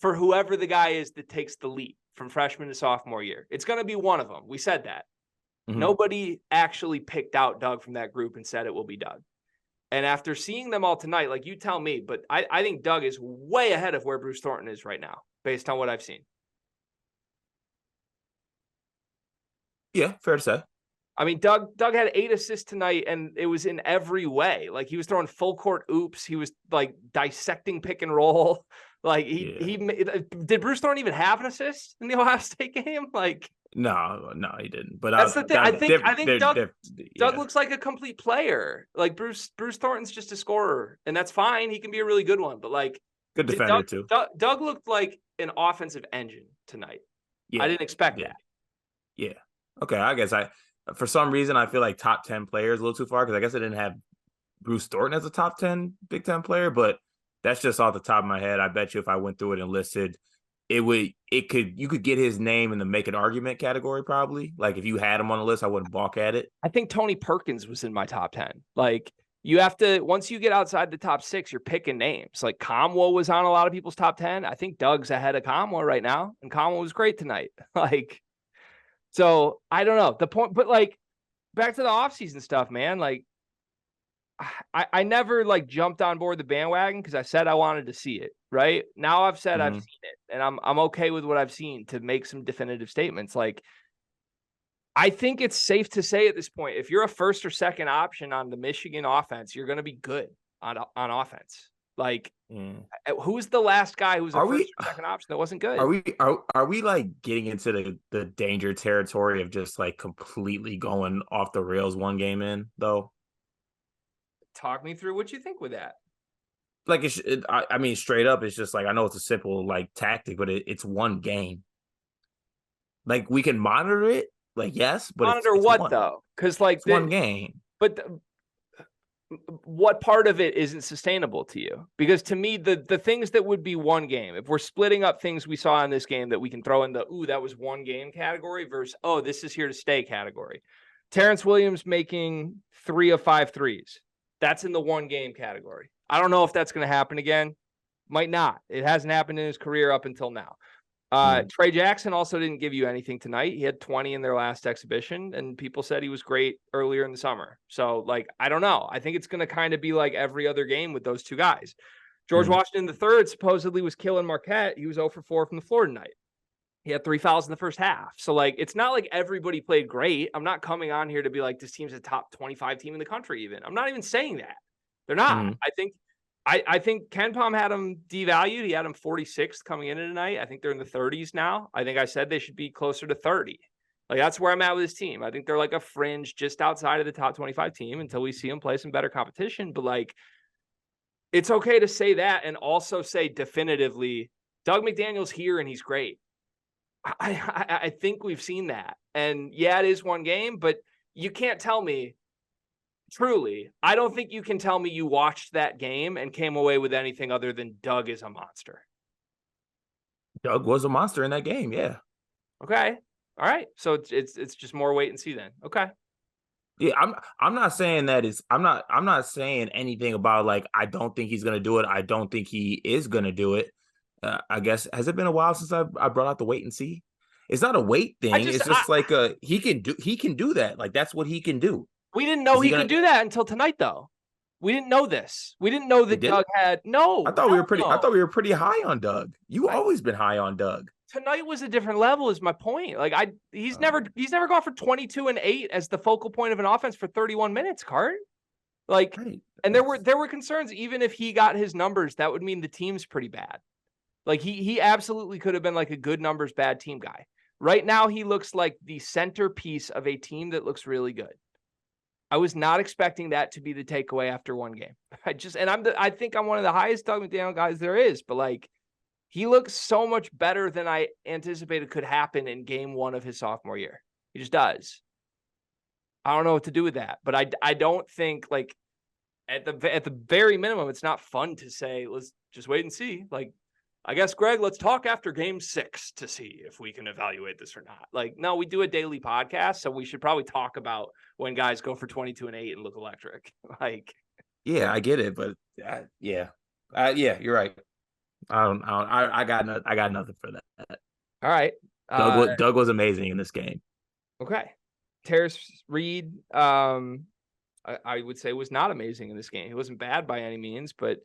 for whoever the guy is that takes the leap from freshman to sophomore year. It's going to be one of them. We said that. Mm-hmm. Nobody actually picked out Doug from that group and said it will be Doug. And after seeing them all tonight, like you tell me, but I think Doug is way ahead of where Bruce Thornton is right now, based on what I've seen. Yeah, fair to say. I mean, Doug had 8 assists tonight, and it was in every way. Like, he was throwing full court oops. He was, like, dissecting pick and roll. Like, did Bruce Thornton even have an assist in the Ohio State game? Like, no, he didn't. But that's the thing. I think Doug looks like a complete player. Like, Bruce Thornton's just a scorer, and that's fine. He can be a really good one, but, like, good defender, too. Doug looked like an offensive engine tonight. Yeah. I didn't expect that. Yeah. Okay, I guess for some reason, I feel like top 10 players a little too far because I guess I didn't have Bruce Thornton as a top 10 Big Ten player, but that's just off the top of my head. I bet you if I went through it and listed, you could get his name in the make an argument category probably. Like if you had him on the list, I wouldn't balk at it. I think Tony Perkins was in my top 10. Like you have to, once you get outside the top 6, you're picking names. Like Kamala was on a lot of people's top 10. I think Doug's ahead of Kamala right now, and Kamala was great tonight. Like, so I don't know the point, but like back to the offseason stuff, man. Like I never like jumped on board the bandwagon because I said I wanted to see it. Right now, I've said I've seen it, and I'm okay with what I've seen to make some definitive statements. Like I think it's safe to say at this point, if you're a first or second option on the Michigan offense, you're going to be good on offense. Like, who's the last guy who's a first or second option that wasn't good? Are we like getting into the danger territory of just like completely going off the rails one game in though? Talk me through what you think with that. Like, I mean, straight up, it's just like I know it's a simple like tactic, but it's one game. Like we can monitor it, like yes, but monitor what though? Because like one game, but. What part of it isn't sustainable to you? Because to me, the things that would be one game, if we're splitting up things we saw in this game that we can throw in the, that was one game category versus, this is here to stay category. Terrence Williams making 3 of 5 threes. That's in the one game category. I don't know if that's going to happen again. Might not. It hasn't happened in his career up until now. Trey Jackson also didn't give you anything tonight. He had 20 in their last exhibition, and people said he was great earlier in the summer. So, like, I don't know. I think it's going to kind of be like every other game with those two guys. George Washington III supposedly was killing Marquette. He was 0 for 4 from the floor tonight. He had 3 fouls in the first half. So, like, it's not like everybody played great. I'm not coming on here to be like, this team's a top 25 team in the country even. I'm not even saying that. They're not. Mhm. I think Ken Pom had him devalued. He had him 46th coming into tonight. I think they're in the 30s now. I think I said they should be closer to 30. Like, that's where I'm at with this team. I think they're like a fringe just outside of the top 25 team until we see them play some better competition. But, like, it's okay to say that and also say definitively, Doug McDaniel's here and he's great. I think we've seen that. And yeah, it is one game, but you can't tell me, truly, I don't think you can tell me you watched that game and came away with anything other than Doug is a monster. Doug was a monster in that game. Yeah. Okay. All right. So it's just more wait and see then. Okay. Yeah, I'm not saying that it's I'm not saying anything about like I don't think he's gonna do it. I don't think he is gonna do it. I guess has it been a while since I brought out the wait and see? It's not a wait thing. It's just like he can do that. Like that's what he can do. We didn't know he could do that until tonight, though. We didn't know this. We didn't know that Doug had I thought we were pretty high on Doug. You always been high on Doug. Tonight was a different level is my point. Like he's never gone for 22 and 8 as the focal point of an offense for 31 minutes, Cart. Like, right. And there were concerns, even if he got his numbers, that would mean the team's pretty bad. Like he absolutely could have been like a good numbers, bad team guy. Right now, he looks like the centerpiece of a team that looks really good. I was not expecting that to be the takeaway after one game. I think I'm one of the highest Doug McDaniel guys there is, but like, he looks so much better than I anticipated could happen in game one of his sophomore year. He just does. I don't know what to do with that, but I don't think like at the very minimum, it's not fun to say, let's just wait and see. Like, I guess, Greg, let's talk after game 6 to see if we can evaluate this or not. Like, no, we do a daily podcast, so we should probably talk about when guys go for 22 and 8 and look electric. Like, yeah, I get it, but yeah, you're right. I got nothing for that. All right. Doug was amazing in this game. Okay. Terrace Reed, I would say was not amazing in this game. He wasn't bad by any means, but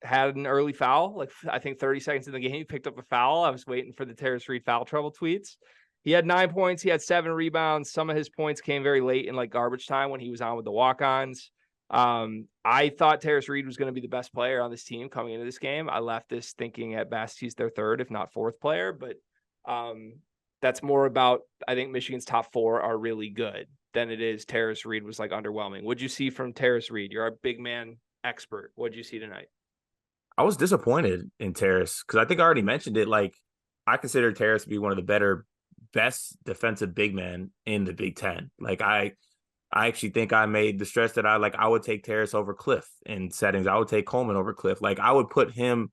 had an early foul. Like I think 30 seconds in the game, he picked up a foul. I was waiting for the Terrace Reed foul trouble tweets. He had 9 points. He had 7 rebounds. Some of his points came very late in like garbage time when he was on with the walk-ons. I thought Terrace Reed was going to be the best player on this team coming into this game. I left this thinking at best he's their third, if not fourth player, but that's more about, I think Michigan's top 4 are really good than it is Terrace Reed was like underwhelming. What'd you see from Terrace Reed? You're a big man expert. What'd you see tonight? I was disappointed in Terrace because I think I already mentioned it. Like I consider Terrace to be one of the best defensive big men in the Big Ten. Like I actually think I made the stretch that I would take Terrace over Cliff in settings. I would take Coleman over Cliff. Like I would put him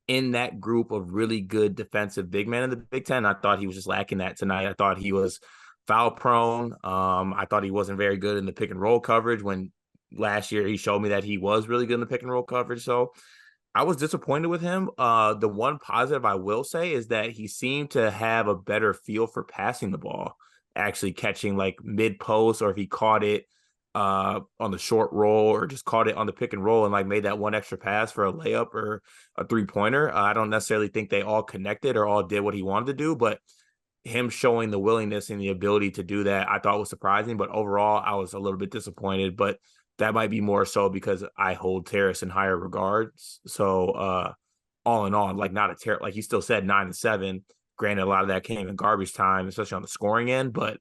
in that group of really good defensive big men in the Big Ten. I thought he was just lacking that tonight. I thought he was foul prone. I thought he wasn't very good in the pick and roll coverage when last year he showed me that he was really good in the pick and roll coverage. So I was disappointed with him. The one positive I will say is that he seemed to have a better feel for passing the ball, actually catching like mid post, or if he caught it on the short roll or just caught it on the pick and roll and like made that one extra pass for a layup or a 3-pointer. I don't necessarily think they all connected or all did what he wanted to do, but him showing the willingness and the ability to do that, I thought was surprising. But overall, I was a little bit disappointed, but that might be more so because I hold Terrace in higher regards. So all in all, like not a terrible, like he still said 9 and 7. Granted, a lot of that came in garbage time, especially on the scoring end, but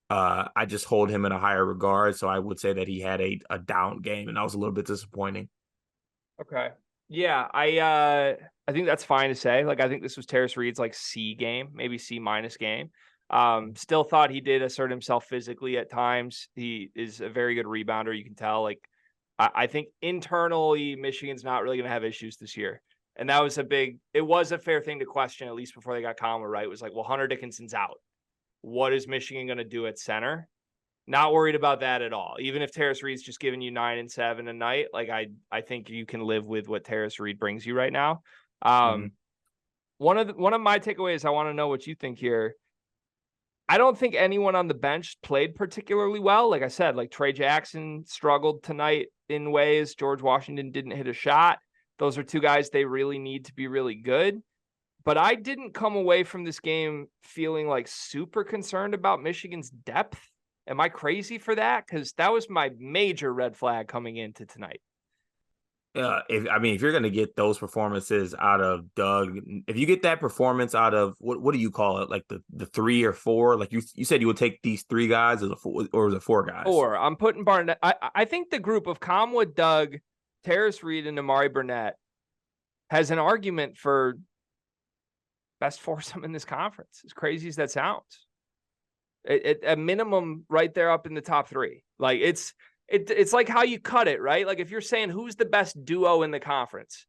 I just hold him in a higher regard. So I would say that he had a down game, and that was a little bit disappointing. Okay. Yeah, I think that's fine to say. Like, I think this was Terrace Reed's like C game, maybe C- game. Still thought he did assert himself physically at times. He is a very good rebounder. You can tell. Like, I think internally, Michigan's not really going to have issues this year. And that was it was a fair thing to question, at least before they got Conway, right? It was like, well, Hunter Dickinson's out. What is Michigan going to do at center? Not worried about that at all. Even if Terrace Reed's just giving you 9 and 7 a night, like I think you can live with what Terrace Reed brings you right now. One of my takeaways, I want to know what you think here. I don't think anyone on the bench played particularly well. Like I said, like Trey Jackson struggled tonight in ways. George Washington didn't hit a shot. Those are 2 guys they really need to be really good. but I didn't come away from this game feeling like super concerned about Michigan's depth. Am I crazy for that? Because that was my major red flag coming into tonight. If you're gonna get those performances out of Doug, if you get that performance out of what do you call it, like the 3 or 4? Like you said, you would take these 3 guys as or is it 4 guys? 4. I'm putting Barnett. I think the group of Comwood, Doug, Terrace Reed, and Amari Burnett has an argument for best foursome in this conference. As crazy as that sounds, at minimum, right there up in the top 3. Like it's like how you cut it, right? Like if you're saying who's the best duo in the conference,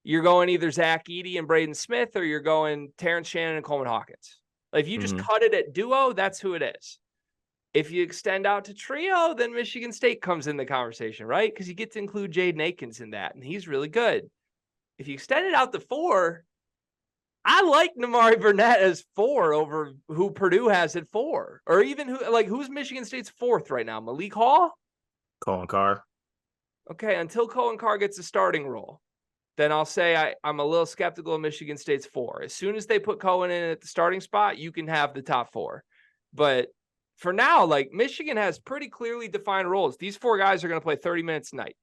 you're going either Zach Edey and Braden Smith, or you're going Terrence Shannon and Coleman Hawkins. Like if you just cut it at duo, that's who it is. If you extend out to trio, then Michigan State comes in the conversation, right? Because you get to include Jaden Akins in that, and he's really good. If you extend it out to 4, I like Namari Burnett as 4 over who Purdue has at 4, or even who's Michigan State's 4th right now? Malik Hall? Colin Carr. Okay, until Colin Carr gets a starting role, then I'll say I'm a little skeptical of Michigan State's 4. As soon as they put Cohen in at the starting spot, you can have the top 4. But for now, like Michigan has pretty clearly defined roles. These 4 guys are going to play 30 minutes tonight.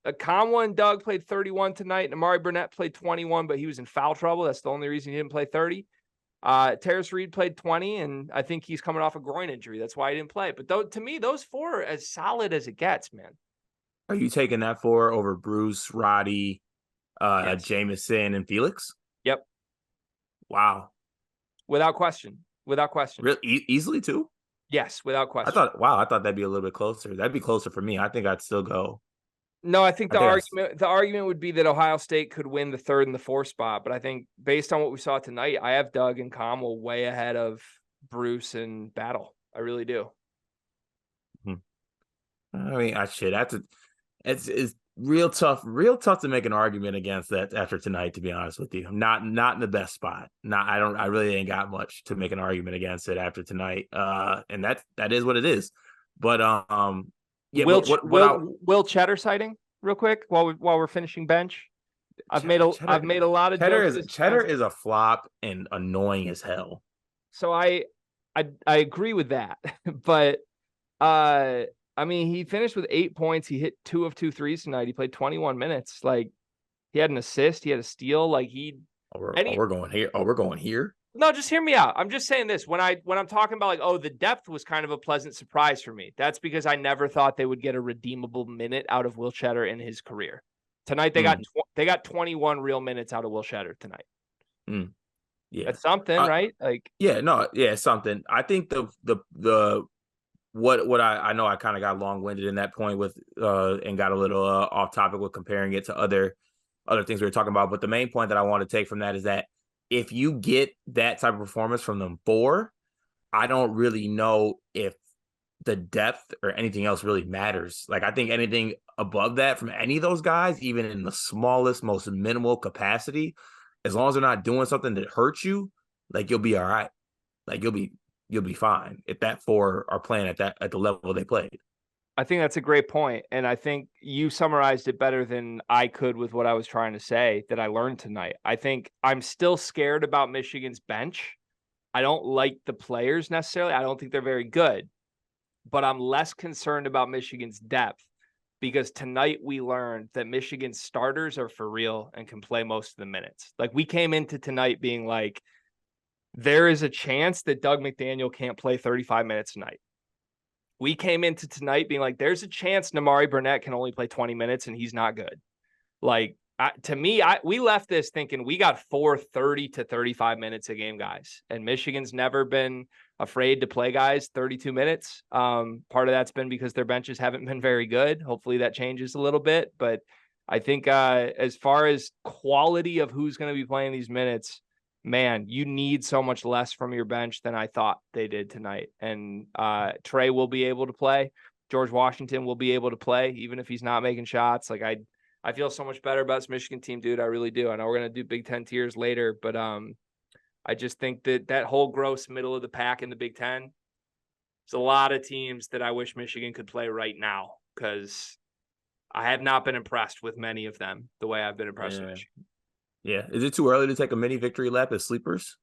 Conwa and Doug played 31 tonight, and Amari Burnett played 21, but he was in foul trouble. That's the only reason he didn't play 30. Terrace Reed played 20, and I think he's coming off a groin injury. That's why he didn't play. But to me, those 4 are as solid as it gets, man. Are you taking that 4 over Bruce, Roddy, Yes. Jamison, and Felix? Yep. Wow. Without question. Without question. Really? Easily, too? Yes, without question. I thought that'd be a little bit closer. That'd be closer for me. I think I'd still go. No, I think the argument would be that Ohio State could win the 3rd and the 4th spot. But I think based on what we saw tonight, I have Doug and Comwell way ahead of Bruce and Battle. I really do. I mean, it's real tough to make an argument against that after tonight, to be honest with you. I'm not in the best spot. I really ain't got much to make an argument against it after tonight. And that is what it is. But yeah, Will Cheddar sighting real quick while we're finishing bench. I've made a lot of Cheddar is a flop and annoying as hell. So I agree with that. But I mean, he finished with 8 points. He hit 2 of 2 threes tonight. He played 21 minutes. Like he had an assist, he had a steal. Like we're going here. Oh, we're going here. No, just hear me out. I'm just saying this. When I'm talking about the depth was kind of a pleasant surprise for me. That's because I never thought they would get a redeemable minute out of Will Cheddar in his career. Tonight they got 21 real minutes out of Will Cheddar tonight. Yeah, that's something, right? Like, it's something. I think the what I know I kind of got long-winded in that point with and got a little off topic with comparing it to other things we were talking about. But the main point that I want to take from that is that if you get that type of performance from them 4, I don't really know if the depth or anything else really matters. Like I think anything above that from any of those guys, even in the smallest, most minimal capacity, as long as they're not doing something that hurts you, like you'll be all right. Like you'll be fine if that 4 are playing at the level they played. I think that's a great point. And I think you summarized it better than I could with what I was trying to say that I learned tonight. I think I'm still scared about Michigan's bench. I don't like the players necessarily. I don't think they're very good, but I'm less concerned about Michigan's depth because tonight we learned that Michigan's starters are for real and can play most of the minutes. Like we came into tonight being like, there is a chance that Doug McDaniel can't play 35 minutes tonight. We came into tonight being like, there's a chance Namari Burnett can only play 20 minutes and he's not good. Like, to me, we left this thinking we got 30 to 35 minutes a game, guys. And Michigan's never been afraid to play guys 32 minutes. Part of that's been because their benches haven't been very good. Hopefully that changes a little bit. But I think as far as quality of who's going to be playing these minutes, man, you need so much less from your bench than I thought they did tonight. And Trey will be able to play. George Washington will be able to play, even if he's not making shots. Like I feel so much better about this Michigan team, dude. I really do. I know we're going to do Big Ten tiers later, but I just think that whole gross middle of the pack in the Big Ten, there's a lot of teams that I wish Michigan could play right now because I have not been impressed with many of them the way I've been impressed with Michigan. Yeah. Is it too early to take a mini victory lap as sleepers?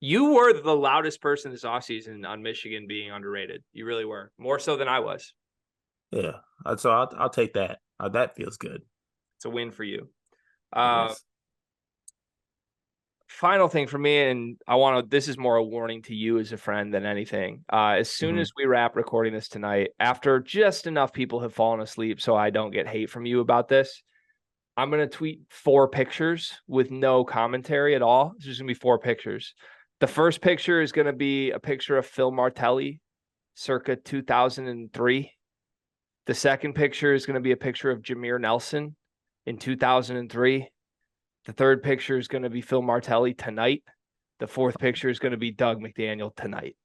You were the loudest person this offseason on Michigan being underrated. You really were, more so than I was. Yeah. So I'll take that. That feels good. It's a win for you. It is. Final thing for me, and this is more a warning to you as a friend than anything. As soon as we wrap recording this tonight, after just enough people have fallen asleep so I don't get hate from you about this, I'm going to tweet 4 pictures with no commentary at all. It's just going to be 4 pictures. The first picture is going to be a picture of Phil Martelli circa 2003. The second picture is going to be a picture of Jameer Nelson in 2003. The third picture is going to be Phil Martelli tonight. The fourth picture is going to be Doug McDaniel tonight.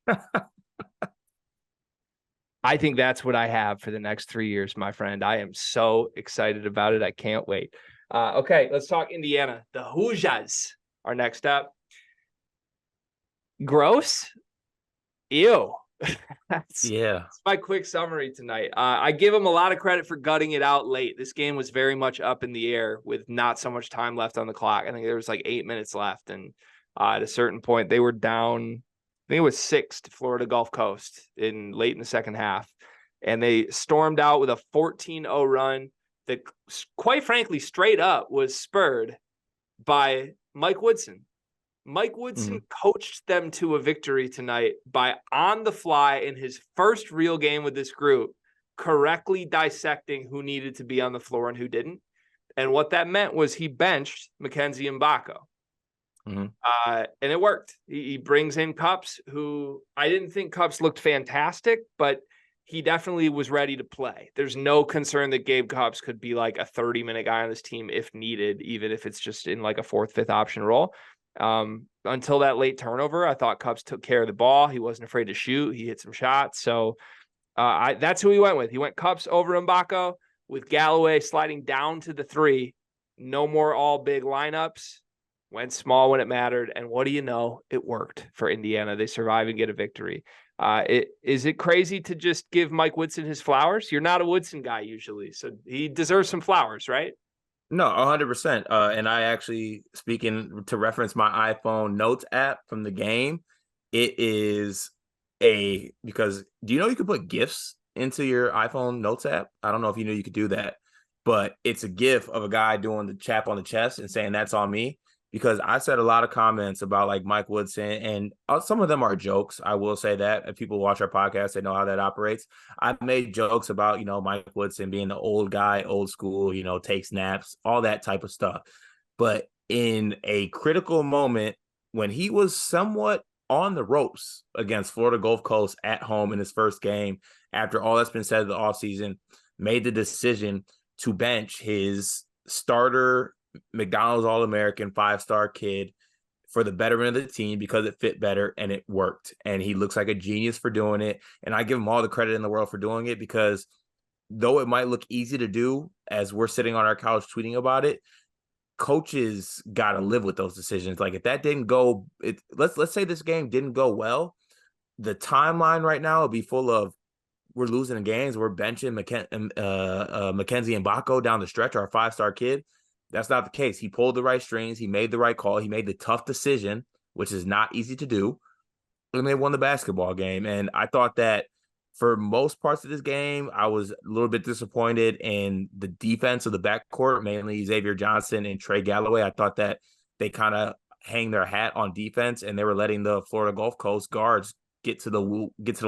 I think that's what I have for the next 3 years, my friend. I am so excited about it. I can't wait. Okay, let's talk Indiana. The Hoosiers are next up. Gross? Ew. That's my quick summary tonight. I give them a lot of credit for gutting it out late. This game was very much up in the air with not so much time left on the clock. I think there was like 8 minutes left. And at a certain point, they were down, I think it was 6 to Florida Gulf Coast late in the second half. And they stormed out with a 14-0 run that, quite frankly, straight up was spurred by Mike Woodson. Mike Woodson coached them to a victory tonight by, on the fly, in his first real game with this group, correctly dissecting who needed to be on the floor and who didn't. And what that meant was he benched Mackenzie Mbako. And it worked. He brings in Cups, who I didn't think Cups looked fantastic, but he definitely was ready to play. There's no concern that Gabe Cups could be like a 30-minute guy on this team if needed, even if it's just in like a 4th, 5th option role. Until that late turnover, I thought Cups took care of the ball. He wasn't afraid to shoot. He hit some shots. So that's who he went with. He went Cups over Mbako with Galloway sliding down to the 3. No more all big lineups. Went small when it mattered. And what do you know? It worked for Indiana. They survive and get a victory. Is it crazy to just give Mike Woodson his flowers? You're not a Woodson guy usually, so he deserves some flowers, right? No, 100%. And I actually, speaking to reference my iPhone notes app from the game, it is because do you know you can put GIFs into your iPhone notes app? I don't know if you knew you could do that, but it's a GIF of a guy doing the chap on the chest and saying that's on me. Because I said a lot of comments about like Mike Woodson, and some of them are jokes. I will say that if people watch our podcast, they know how that operates. I've made jokes about, Mike Woodson being the old guy, old school, takes naps, all that type of stuff. But in a critical moment when he was somewhat on the ropes against Florida Gulf Coast at home in his first game, after all that's been said of the offseason, made the decision to bench his starter McDonald's All-American 5-star kid for the betterment of the team because it fit better and it worked. And he looks like a genius for doing it. And I give him all the credit in the world for doing it, because though it might look easy to do as we're sitting on our couch tweeting about it, coaches got to live with those decisions. Like if that didn't go, let's say this game didn't go well, the timeline right now would be full of, we're losing games, we're benching Mackenzie Mbako down the stretch, our 5-star kid. That's not the case. He pulled the right strings. He made the right call. He made the tough decision, which is not easy to do. And they won the basketball game. And I thought that for most parts of this game, I was a little bit disappointed in the defense of the backcourt, mainly Xavier Johnson and Trey Galloway. I thought that they kind of hang their hat on defense, and they were letting the Florida Gulf Coast guards get to the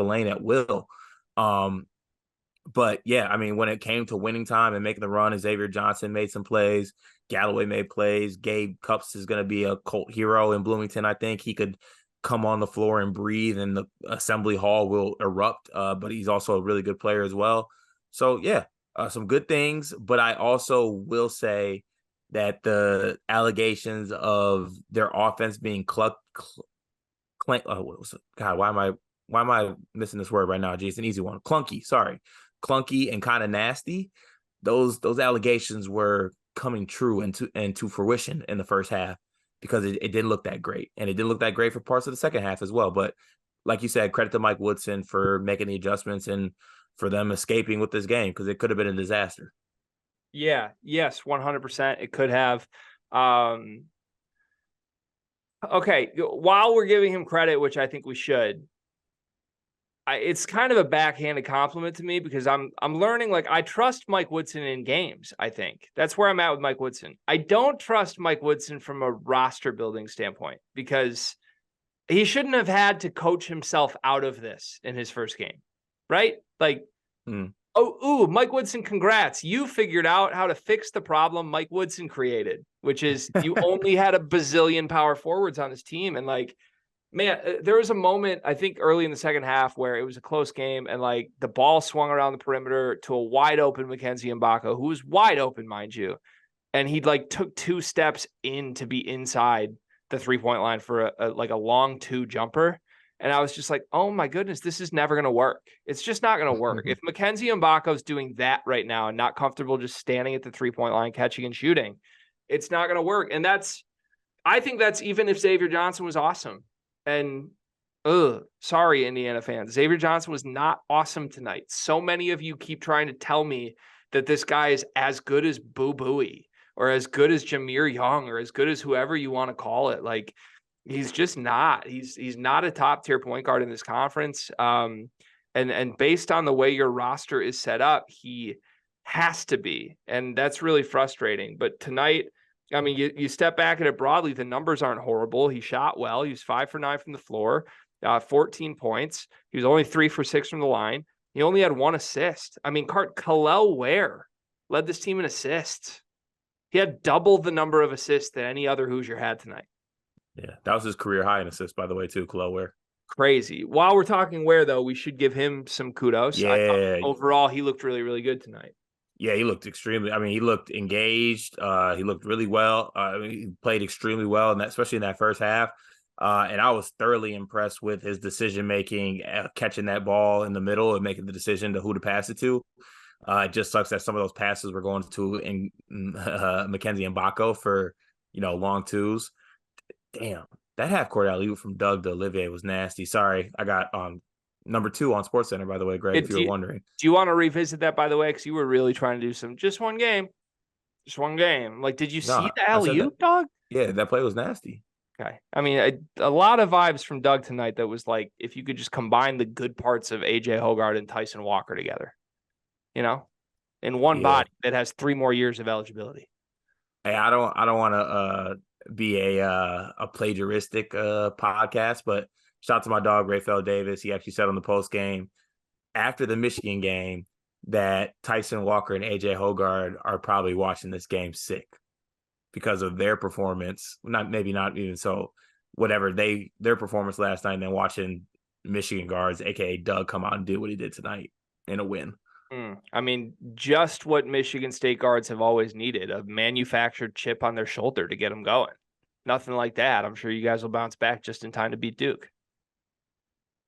lane at will. But yeah, I mean, when it came to winning time and making the run, Xavier Johnson made some plays. Galloway made plays. Gabe Cups is going to be a cult hero in Bloomington. I think he could come on the floor and breathe, and the assembly hall will erupt. But he's also a really good player as well. So yeah, some good things. But I also will say that the allegations of their offense being God, why am I missing this word right now? Gee, it's an easy one. Clunky and kind of nasty. Those allegations were coming true and to fruition in the first half, because it didn't look that great, and it didn't look that great for parts of the second half as well. But like you said, credit to Mike Woodson for making the adjustments and for them escaping with this game, because it could have been a disaster. Yeah, yes, 100%. It could have. Okay, while we're giving him credit, which I think we should, it's kind of a backhanded compliment to me because I'm learning, like, I trust Mike Woodson in games. I think that's where I'm at with Mike Woodson. I don't trust Mike Woodson from a roster building standpoint because he shouldn't have had to coach himself out of this in his first game, right? Like, Mike Woodson, congrats. You figured out how to fix the problem Mike Woodson created, which is you only had a bazillion power forwards on this team. And like, man, there was a moment, I think early in the second half where it was a close game and like the ball swung around the perimeter to a wide open Mackenzie Mbako, who was wide open, mind you. And he like took 2 steps in to be inside the 3-point line for a long 2 jumper. And I was just like, oh my goodness, this is never going to work. It's just not going to work. If Mackenzie Mbako's doing that right now and not comfortable just standing at the 3-point line, catching and shooting, it's not going to work. And I think that's even if Xavier Johnson was awesome. And sorry, Indiana fans, Xavier Johnson was not awesome tonight. So many of you keep trying to tell me that this guy is as good as Boo Buie or as good as Jameer Young or as good as whoever you want to call it. Like, he's just not. He's not a top tier point guard in this conference. And based on the way your roster is set up, he has to be, and that's really frustrating. But tonight, I mean, you step back at it broadly, the numbers aren't horrible. He shot well. He was 5 for 9 from the floor, 14 points. He was only 3 for 6 from the line. He only had 1 assist. I mean, kel'el Ware led this team in assists. He had double the number of assists that any other Hoosier had tonight. Yeah, that was his career high in assists, by the way, too, kel'el Ware. Crazy. While we're talking Ware, though, we should give him some kudos. Yeah. I thought overall, he looked really, really good tonight. Yeah, he looked he looked engaged. He looked really well. He played extremely well, and especially in that first half. And I was thoroughly impressed with his decision-making, catching that ball in the middle and making the decision to who to pass it to. It just sucks that some of those passes were going to Mackenzie Mbako for, long twos. Damn, that half-court alley-oop from Doug to Olivier was nasty. Sorry, I got number 2 on SportsCenter, by the way, Greg, if you were wondering. Do you want to revisit that, by the way? Because you were really trying to do just one game. Like, did you see the alley-oop, dog? Yeah, that play was nasty. Okay. I mean, a lot of vibes from Doug tonight that was like, if you could just combine the good parts of A.J. Hoggard and Tyson Walker together, in one body that has 3 more years of eligibility. Hey, I don't want to be a plagiaristic podcast, but shout out to my dog, Rafael Davis. He actually said on the post game after the Michigan game that Tyson Walker and AJ Hoggard are probably watching this game sick because of their performance. Not even so, whatever their performance last night, and then watching Michigan guards, aka Doug, come out and do what he did tonight in a win. I mean, just what Michigan State guards have always needed, a manufactured chip on their shoulder to get them going. Nothing like that. I'm sure you guys will bounce back just in time to beat Duke.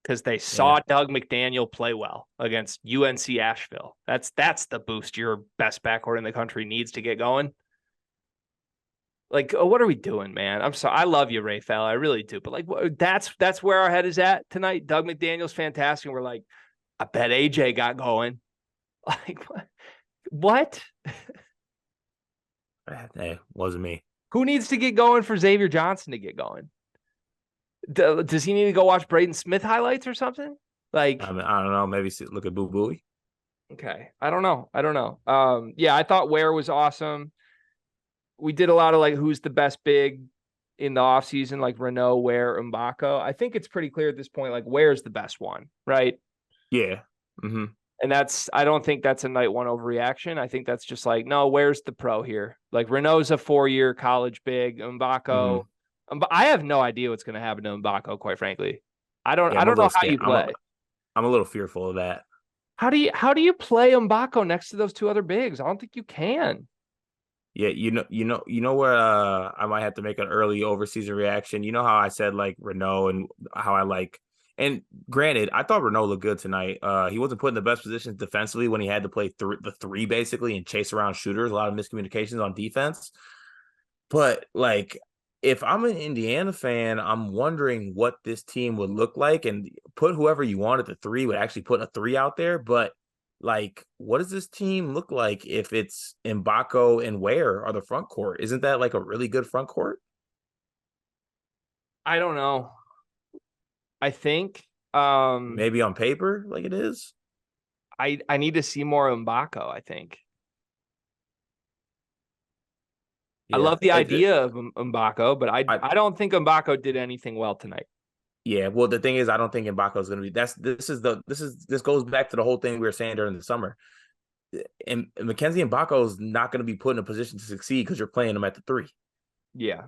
Because they saw Doug McDaniel play well against UNC Asheville. That's the boost your best backcourt in the country needs to get going. Like, what are we doing, man? I'm sorry. I love you, Rafael. I really do. But like, that's where our head is at tonight. Doug McDaniel's fantastic. And we're like, I bet AJ got going. Like, what? Hey, wasn't me. Who needs to get going for Xavier Johnson to get going? Does he need to go watch Braden Smith highlights or something? Like, I don't know. Maybe look at Boo Buie. Okay. I don't know. Yeah, I thought Ware was awesome. We did a lot of like, who's the best big in the offseason, like Renault, Ware, Mbako. I think it's pretty clear at this point, like, Ware's the best one, right? Yeah. Mm-hmm. And I don't think that's a night 1 overreaction. I think that's just like, no, Ware's the pro here? Like, Renault's a 4-year college big. Mbako. I have no idea what's going to happen to Mbako, quite frankly. I don't know how you play. I'm a little fearful of that. How do you play Mbako next to those 2 other bigs? I don't think you can. Yeah, you know where I might have to make an early overseason reaction. You know how I said like Renault and how I like, and granted, I thought Renault looked good tonight. He wasn't put in the best positions defensively when he had to play the 3 basically and chase around shooters. A lot of miscommunications on defense. But like, if I'm an Indiana fan, I'm wondering what this team would look like, and put whoever you want at the 3 would actually put a 3 out there. But like, what does this team look like if it's Mbako and Ware are the front court? Isn't that like a really good front court? I don't know. I think Maybe on paper, like it is. I need to see more M'Bako, I think. I Yeah, love the idea of M'Bako, but I I don't think M'Bako did anything well tonight. yeah. Well, the thing is, I don't think Mbako is going to be. This goes back to the whole thing we were saying during the summer. And Mackenzie Mbako is not going to be put in a position to succeed because you're playing him at the three. Yeah.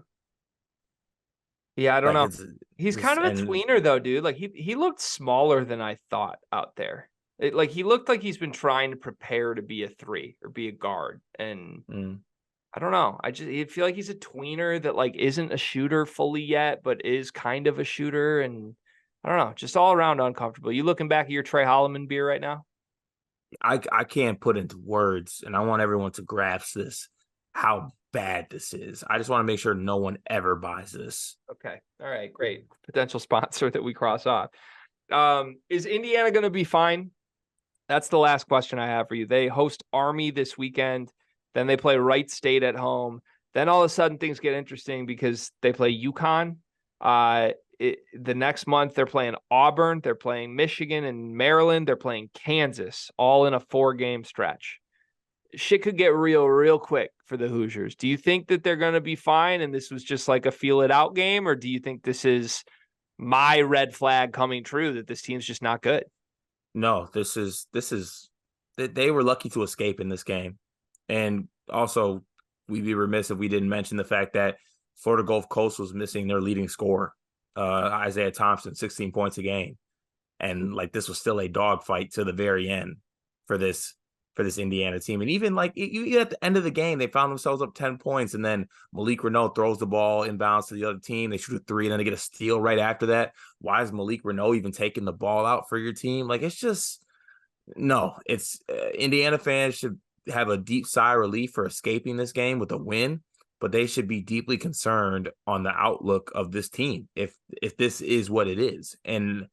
Yeah, I don't Like know. it's He's this kind of a and tweener though, dude. Like he looked smaller than I thought out there. Like he looked like he's been trying to prepare to be a three or be a guard. And mm, I don't know. I feel like he's a tweener that like isn't a shooter fully yet, but is kind of a shooter. And I don't know, just all around uncomfortable. You looking back at your Trey Holloman beer right now? I can't put into words, and I want everyone to grasp this how bad this is. I just want to make sure no one ever buys this. Okay. All right. Great. Potential sponsor that we cross off. Is Indiana going to be fine? That's the last question I have for you. They host Army this weekend. Then they play Wright State at home. Then all of a sudden things get interesting because they play UConn. The next month they're playing Auburn. They're playing Michigan and Maryland. They're playing Kansas, all in a 4-game stretch. Shit could get real quick for the Hoosiers. Do you think that they're going to be fine and this was just like a feel it out game? Or do you think this is my red flag coming true that this team's just not good? No, they were lucky to escape in this game. And also, we'd be remiss if we didn't mention the fact that Florida Gulf Coast was missing their leading scorer, Isaiah Thompson, 16 points a game. And like this was still a dogfight to the very end for this Indiana team. And even like even at the end of the game, they found themselves up 10 points. And then Malik Renault throws the ball inbounds to the other team. They shoot a 3 and then they get a steal right after that. Why is Malik Renault even taking the ball out for your team? Like, it's just, no, it's Indiana fans should have a deep sigh of relief for escaping this game with a win, but they should be deeply concerned on the outlook of this team if this is what it is. And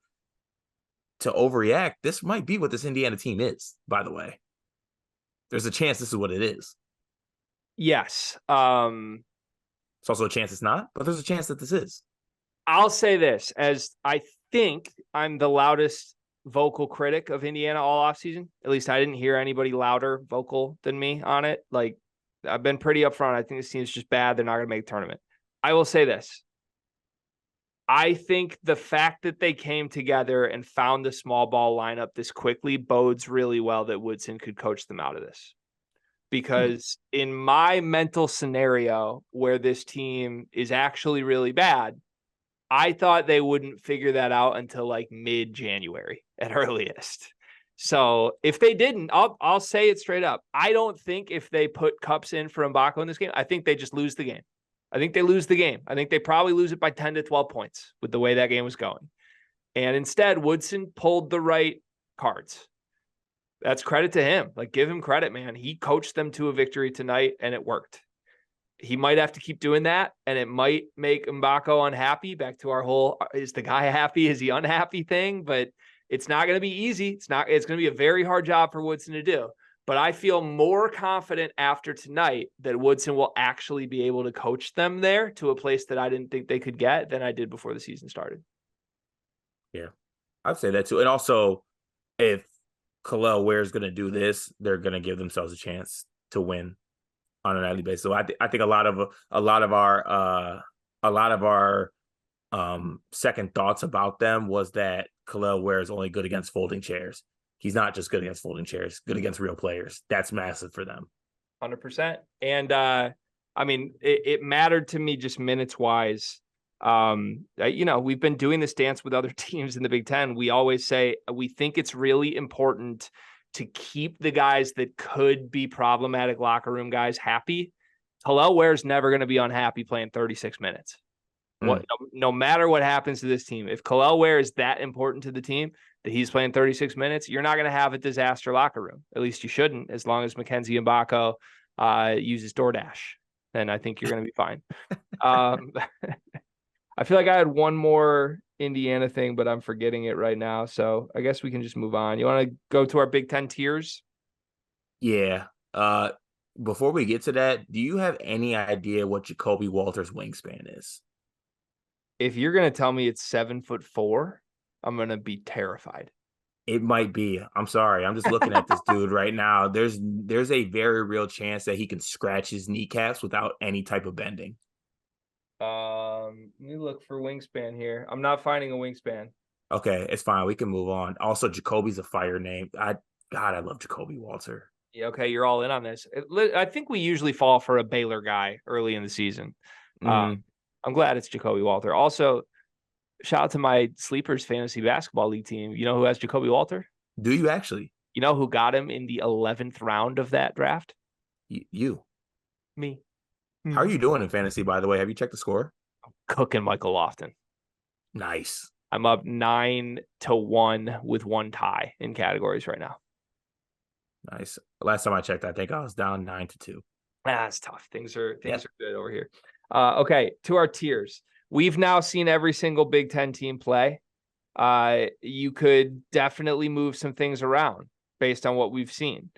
to overreact, this might be what this Indiana team is, by the way. There's a chance this is what it is. Yes. It's also a chance it's not, but there's a chance that this is. I'll say this, as I think I'm the loudest vocal critic of Indiana all offseason. At least I didn't hear anybody louder vocal than me on it. Like, I've been pretty upfront. I think this team's just bad. They're not going to make a tournament. I will say this. I think the fact that they came together and found the small ball lineup this quickly bodes really well that Woodson could coach them out of this. Because in my mental scenario where this team is actually really bad, I thought they wouldn't figure that out until like mid-January at earliest. So if they didn't, I'll say it straight up. I don't think if they put Cups in for M'Bako in this game, I think they just lose the game. I think they lose the game. I think they probably lose it by 10 to 12 points with the way that game was going. And instead, Woodson pulled the right cards. That's credit to him. Like, give him credit, man. He coached them to a victory tonight, and it worked. He might have to keep doing that, and it might make M'Bako unhappy. Back to our whole, is the guy happy? Is he unhappy thing? But it's not going to be easy. It's going to be a very hard job for Woodson to do. But I feel more confident after tonight that Woodson will actually be able to coach them there to a place that I didn't think they could get than I did before the season started. Yeah, I'd say that too. And also, if kel'el Ware is going to do this, they're going to give themselves a chance to win on a nightly basis. So I think a lot of our second thoughts about them was that kel'el Ware is only good against folding chairs. He's not just good against folding chairs, good against real players. That's massive for them. 100%. And I mean, it mattered to me just minutes wise. We've been doing this dance with other teams in the Big Ten. We always say we think it's really important to keep the guys that could be problematic locker room guys happy. kel'el Ware's never going to be unhappy playing 36 minutes. No matter what happens to this team, if kel'el Ware is that important to the team that he's playing 36 minutes, you're not going to have a disaster locker room. At least you shouldn't, as long as Mackenzie M'Bako uses DoorDash. Then I think you're going to be fine. I feel like I had one more Indiana thing, but I'm forgetting it right now. So I guess we can just move on. You want to go to our Big Ten tiers? Yeah. Before we get to that, do you have any idea what Jacoby Walter's wingspan is? If you're going to tell me it's 7'4", I'm going to be terrified. It might be. I'm sorry. I'm just looking at this dude right now. There's a very real chance that he can scratch his kneecaps without any type of bending. Let me look for wingspan here. I'm not finding a wingspan. Okay, it's fine. We can move on. Also, Jacoby's a fire name. I love Jacoby Walter. Yeah, okay, you're all in on this. I think we usually fall for a Baylor guy early in the season. I'm glad it's Jacoby Walter. Also, shout out to my Sleepers Fantasy Basketball League team. You know who has Jacoby Walter? Do you actually? You know who got him in the 11th round of that draft? You. Me. How are you doing in fantasy, by the way? Have you checked the score? Cooking Michael Lofton. Nice. I'm up 9-1 with one tie in categories right now. Nice. Last time I checked, I think I was down 9-2. That's tough. Things are good over here. Okay, to our tiers. We've now seen every single Big Ten team play. You could definitely move some things around based on what we've seen.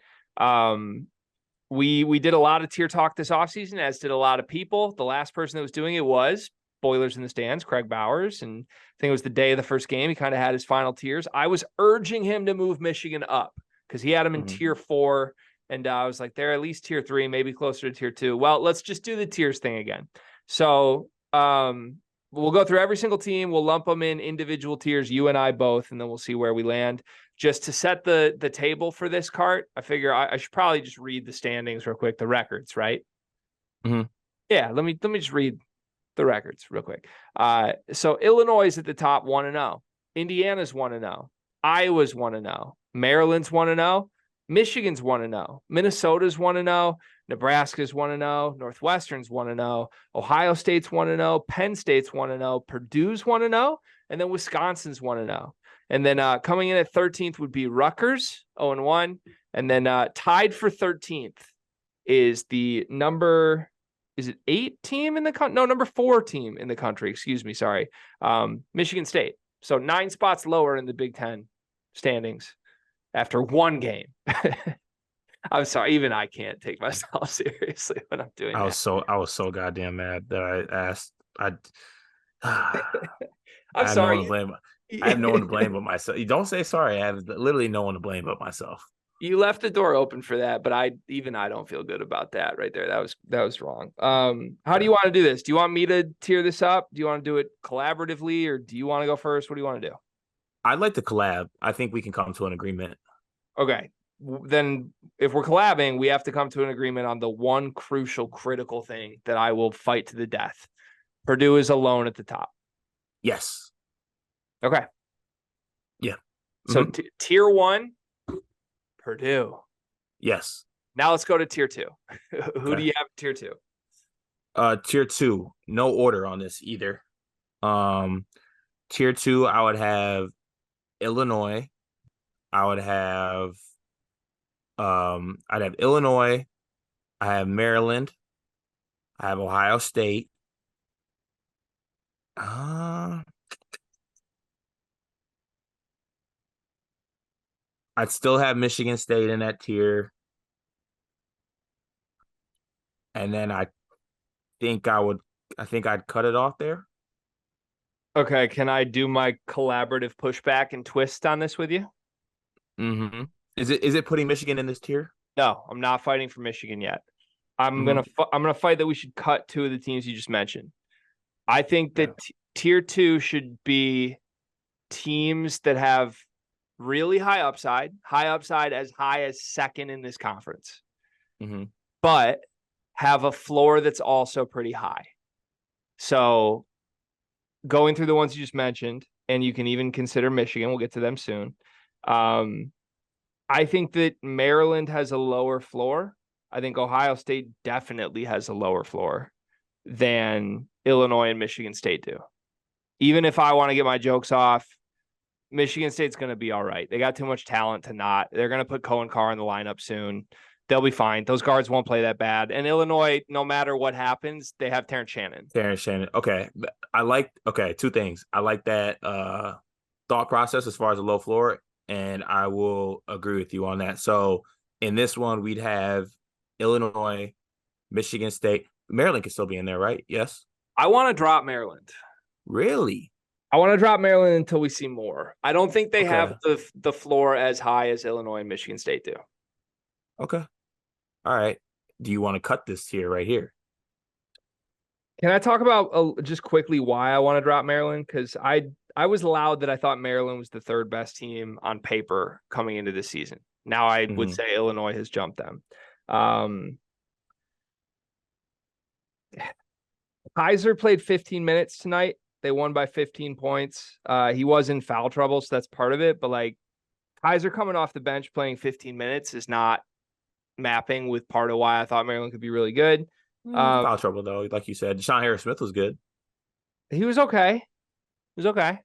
We did a lot of tier talk this offseason, as did a lot of people. The last person that was doing it was Boilers in the Stands, Craig Bowers. And I think it was the day of the first game. He kind of had his final tiers. I was urging him to move Michigan up because he had him in tier 4. And I was like, they're at least tier 3, maybe closer to tier 2. Well, let's just do the tiers thing again. So we'll go through every single team. We'll lump them in individual tiers, you and I both, and then we'll see where we land. Just to set the table for this cart, I figure I should probably just read the standings real quick, the records, right? Yeah, let me just read the records real quick. So Illinois is at the top, 1-0. Indiana's 1-0. Iowa's 1-0. Maryland's 1-0. Michigan's 1-0. Minnesota's 1-0. Nebraska's 1-0. Northwestern's 1-0. Ohio State's 1-0. Penn State's 1-0. Purdue's 1-0. And then Wisconsin's 1-0. And then coming in at 13th would be Rutgers, 0-1. And then tied for 13th is the number, is it 8 team in the country? No, number 4 team in the country. Excuse me. Sorry. Michigan State. So 9 spots lower in the Big Ten standings after one game. I'm sorry. Even I can't take myself seriously when I'm doing that. I was so goddamn mad that I asked. I'm sorry. I have no one to blame but myself. You don't say sorry. I have literally no one to blame but myself. You left the door open for that, but I don't feel good about that right there. That was wrong. How do you want to do this? Do you want me to tier this up? Do you want to do it collaboratively, or do you want to go first? What do you want to do? I'd like to collab. I think we can come to an agreement. Okay. Then if we're collabing, we have to come to an agreement on the one crucial, critical thing that I will fight to the death. Purdue is alone at the top. Yes. Okay. Yeah. So tier 1, Purdue. Yes. Now let's go to tier 2. Who do you have tier 2? Tier 2. No order on this either. Tier 2, I would have Illinois. I'd have Illinois. I have Maryland. I have Ohio State. I'd still have Michigan State in that tier. And then I think I'd cut it off there. Okay, can I do my collaborative pushback and twist on this with you? Is it putting Michigan in this tier? No, I'm not fighting for Michigan yet. I'm gonna fight that we should cut 2 of the teams you just mentioned. I think that tier 2 should be teams that have really high upside as high as second in this conference, but have a floor that's also pretty high. So going through the ones you just mentioned, and you can even consider Michigan, we'll get to them soon. I think that Maryland has a lower floor. I think Ohio State definitely has a lower floor than Illinois and Michigan State do. Even if I want to get my jokes off, Michigan State's going to be all right. They got too much talent to not. They're going to put Cohen Carr in the lineup soon. They'll be fine. Those guards won't play that bad. And Illinois, no matter what happens, they have Terrence Shannon. Terrence Shannon. Okay. Two things. I like that thought process as far as the low floor, and I will agree with you on that. So in this one, we'd have Illinois, Michigan State. Maryland can still be in there, right? Yes. I want to drop Maryland. Really? I want to drop Maryland until we see more. I don't think they have the floor as high as Illinois and Michigan State do. Okay. All right. Do you want to cut this tier right here? Can I talk about just quickly why I want to drop Maryland? Because I was loud that I thought Maryland was the third best team on paper coming into this season. Now I would say Illinois has jumped them. Kaiser played 15 minutes tonight. They won by 15 points. He was in foul trouble, so that's part of it. But like Kaiser coming off the bench playing 15 minutes is not mapping with part of why I thought Maryland could be really good. Foul trouble though, like you said. Deshaun Harris-Smith was good. He was okay. He was okay.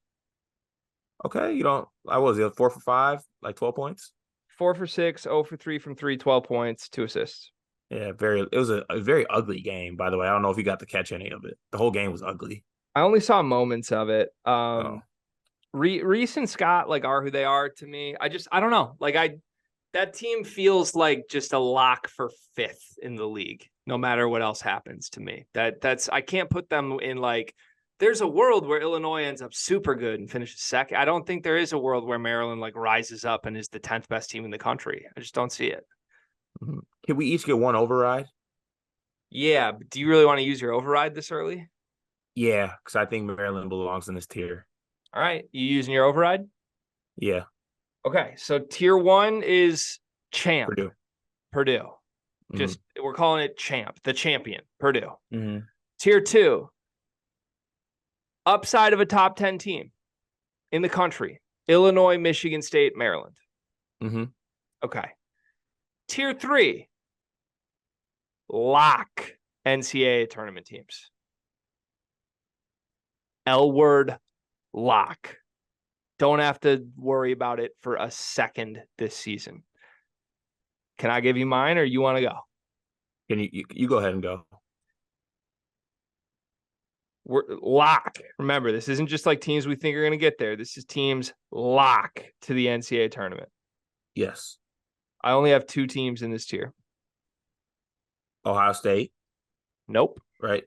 Okay, I was 4 for 5, like 12 points. 4 for 6, 0 for 3 from 3, 12 points, 2 assists. Yeah, it was a very ugly game, by the way. I don't know if you got to catch any of it. The whole game was ugly. I only saw moments of it. Reese and Scott are who they are to me. I don't know. That team feels like just a lock for 5th in the league, no matter what else happens to me. I can't put them in there's a world where Illinois ends up super good and finishes second. I don't think there is a world where Maryland rises up and is the 10th best team in the country. I just don't see it. Mm-hmm. Can we each get one override? Yeah, but do you really want to use your override this early? Yeah, because I think Maryland belongs in this tier. All right, you using your override? Yeah. Okay, so tier 1 is champ. Purdue. Just we're calling it champ, the champion, Purdue. Mm-hmm. Tier 2, upside of a top 10 team in the country, Illinois, Michigan State, Maryland. Mm-hmm. Okay. Tier 3, lock NCAA tournament teams. L-word lock. Don't have to worry about it for a second this season. Can I give you mine or you want to go? Can you go ahead and go? We're lock. Remember, this isn't just teams we think are going to get there. This is teams lock to the NCAA tournament. Yes. I only have 2 teams in this tier. Ohio State. Nope. Right.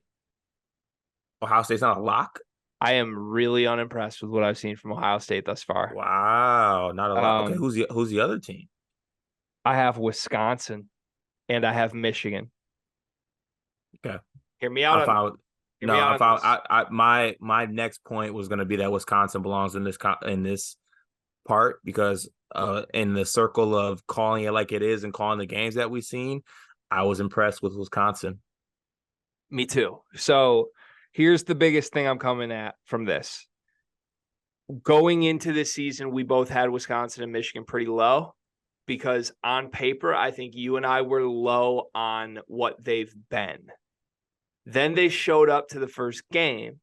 Ohio State's not a lock? I am really unimpressed with what I've seen from Ohio State thus far. Wow. Not a lock. Okay, who's the other team? I have Wisconsin and I have Michigan. Okay. Hear me out. My next point was going to be that Wisconsin belongs in this part because in the circle of calling it like it is and calling the games that we've seen, I was impressed with Wisconsin. Me too. So here's the biggest thing I'm coming at from this. Going into this season, we both had Wisconsin and Michigan pretty low because on paper, I think you and I were low on what they've been. Then they showed up to the first game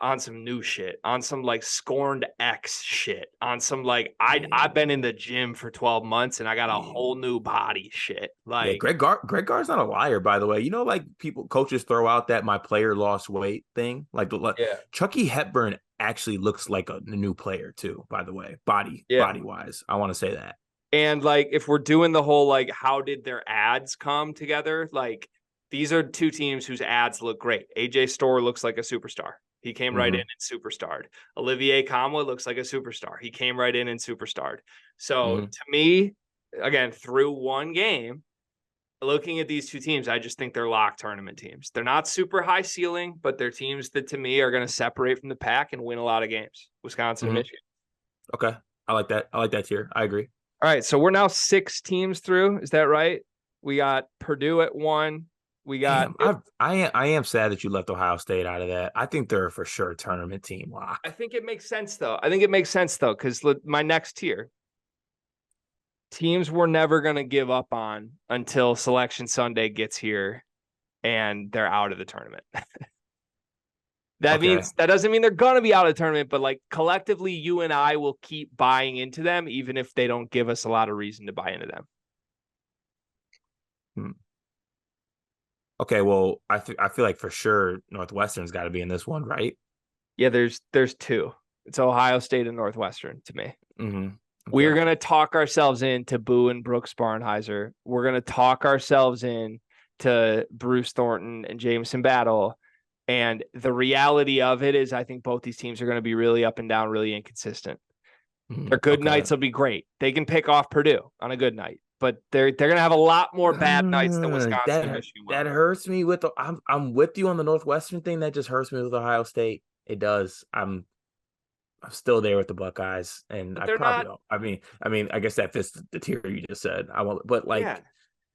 on some new shit, on some scorned X shit, on some I've been in the gym for 12 months and I got a whole new body shit. Greg Gard's not a liar, by the way. Coaches throw out that my player lost weight thing. Chucky Hepburn actually looks like a new player too, by the way, body wise. I want to say that. And if we're doing the whole how did their ads come together? These are 2 teams whose ads look great. AJ Storr looks like a superstar. He came right in and superstarred. Olivier Kamwa looks like a superstar. He came right in and superstarred. So to me, again, through one game, looking at these 2 teams, I just think they're lock tournament teams. They're not super high ceiling, but they're teams that to me are going to separate from the pack and win a lot of games. Wisconsin and Michigan. Okay. I like that. I like that tier. I agree. All right. So we're now 6 teams through. Is that right? We got Purdue at 1. We got. I am sad that you left Ohio State out of that. I think they're for sure tournament team lock. I think it makes sense though. Because my next tier, teams we're never gonna give up on until Selection Sunday gets here, and they're out of the tournament. That doesn't mean they're gonna be out of the tournament, but collectively, you and I will keep buying into them, even if they don't give us a lot of reason to buy into them. Hmm. Okay, well, I feel like for sure Northwestern's got to be in this one, right? Yeah, there's two. It's Ohio State and Northwestern to me. Mm-hmm. We're Okay. gonna talk ourselves into Boo and Brooks Barnheiser. We're gonna talk ourselves in to Bruce Thornton and Jameson Battle. And the reality of it is I think both these teams are going to be really up and down, really inconsistent. Their good Okay. nights will be great. They can pick off Purdue on a good night, but they're going to have a lot more bad nights than Wisconsin and Michigan That will. hurts me with I'm with you on the Northwestern thing. That just hurts me with Ohio State. It does. I'm still there with the Buckeyes, and But I they're probably not. don't. I mean, I guess that fits the tier you just said. I won't, but Yeah. like,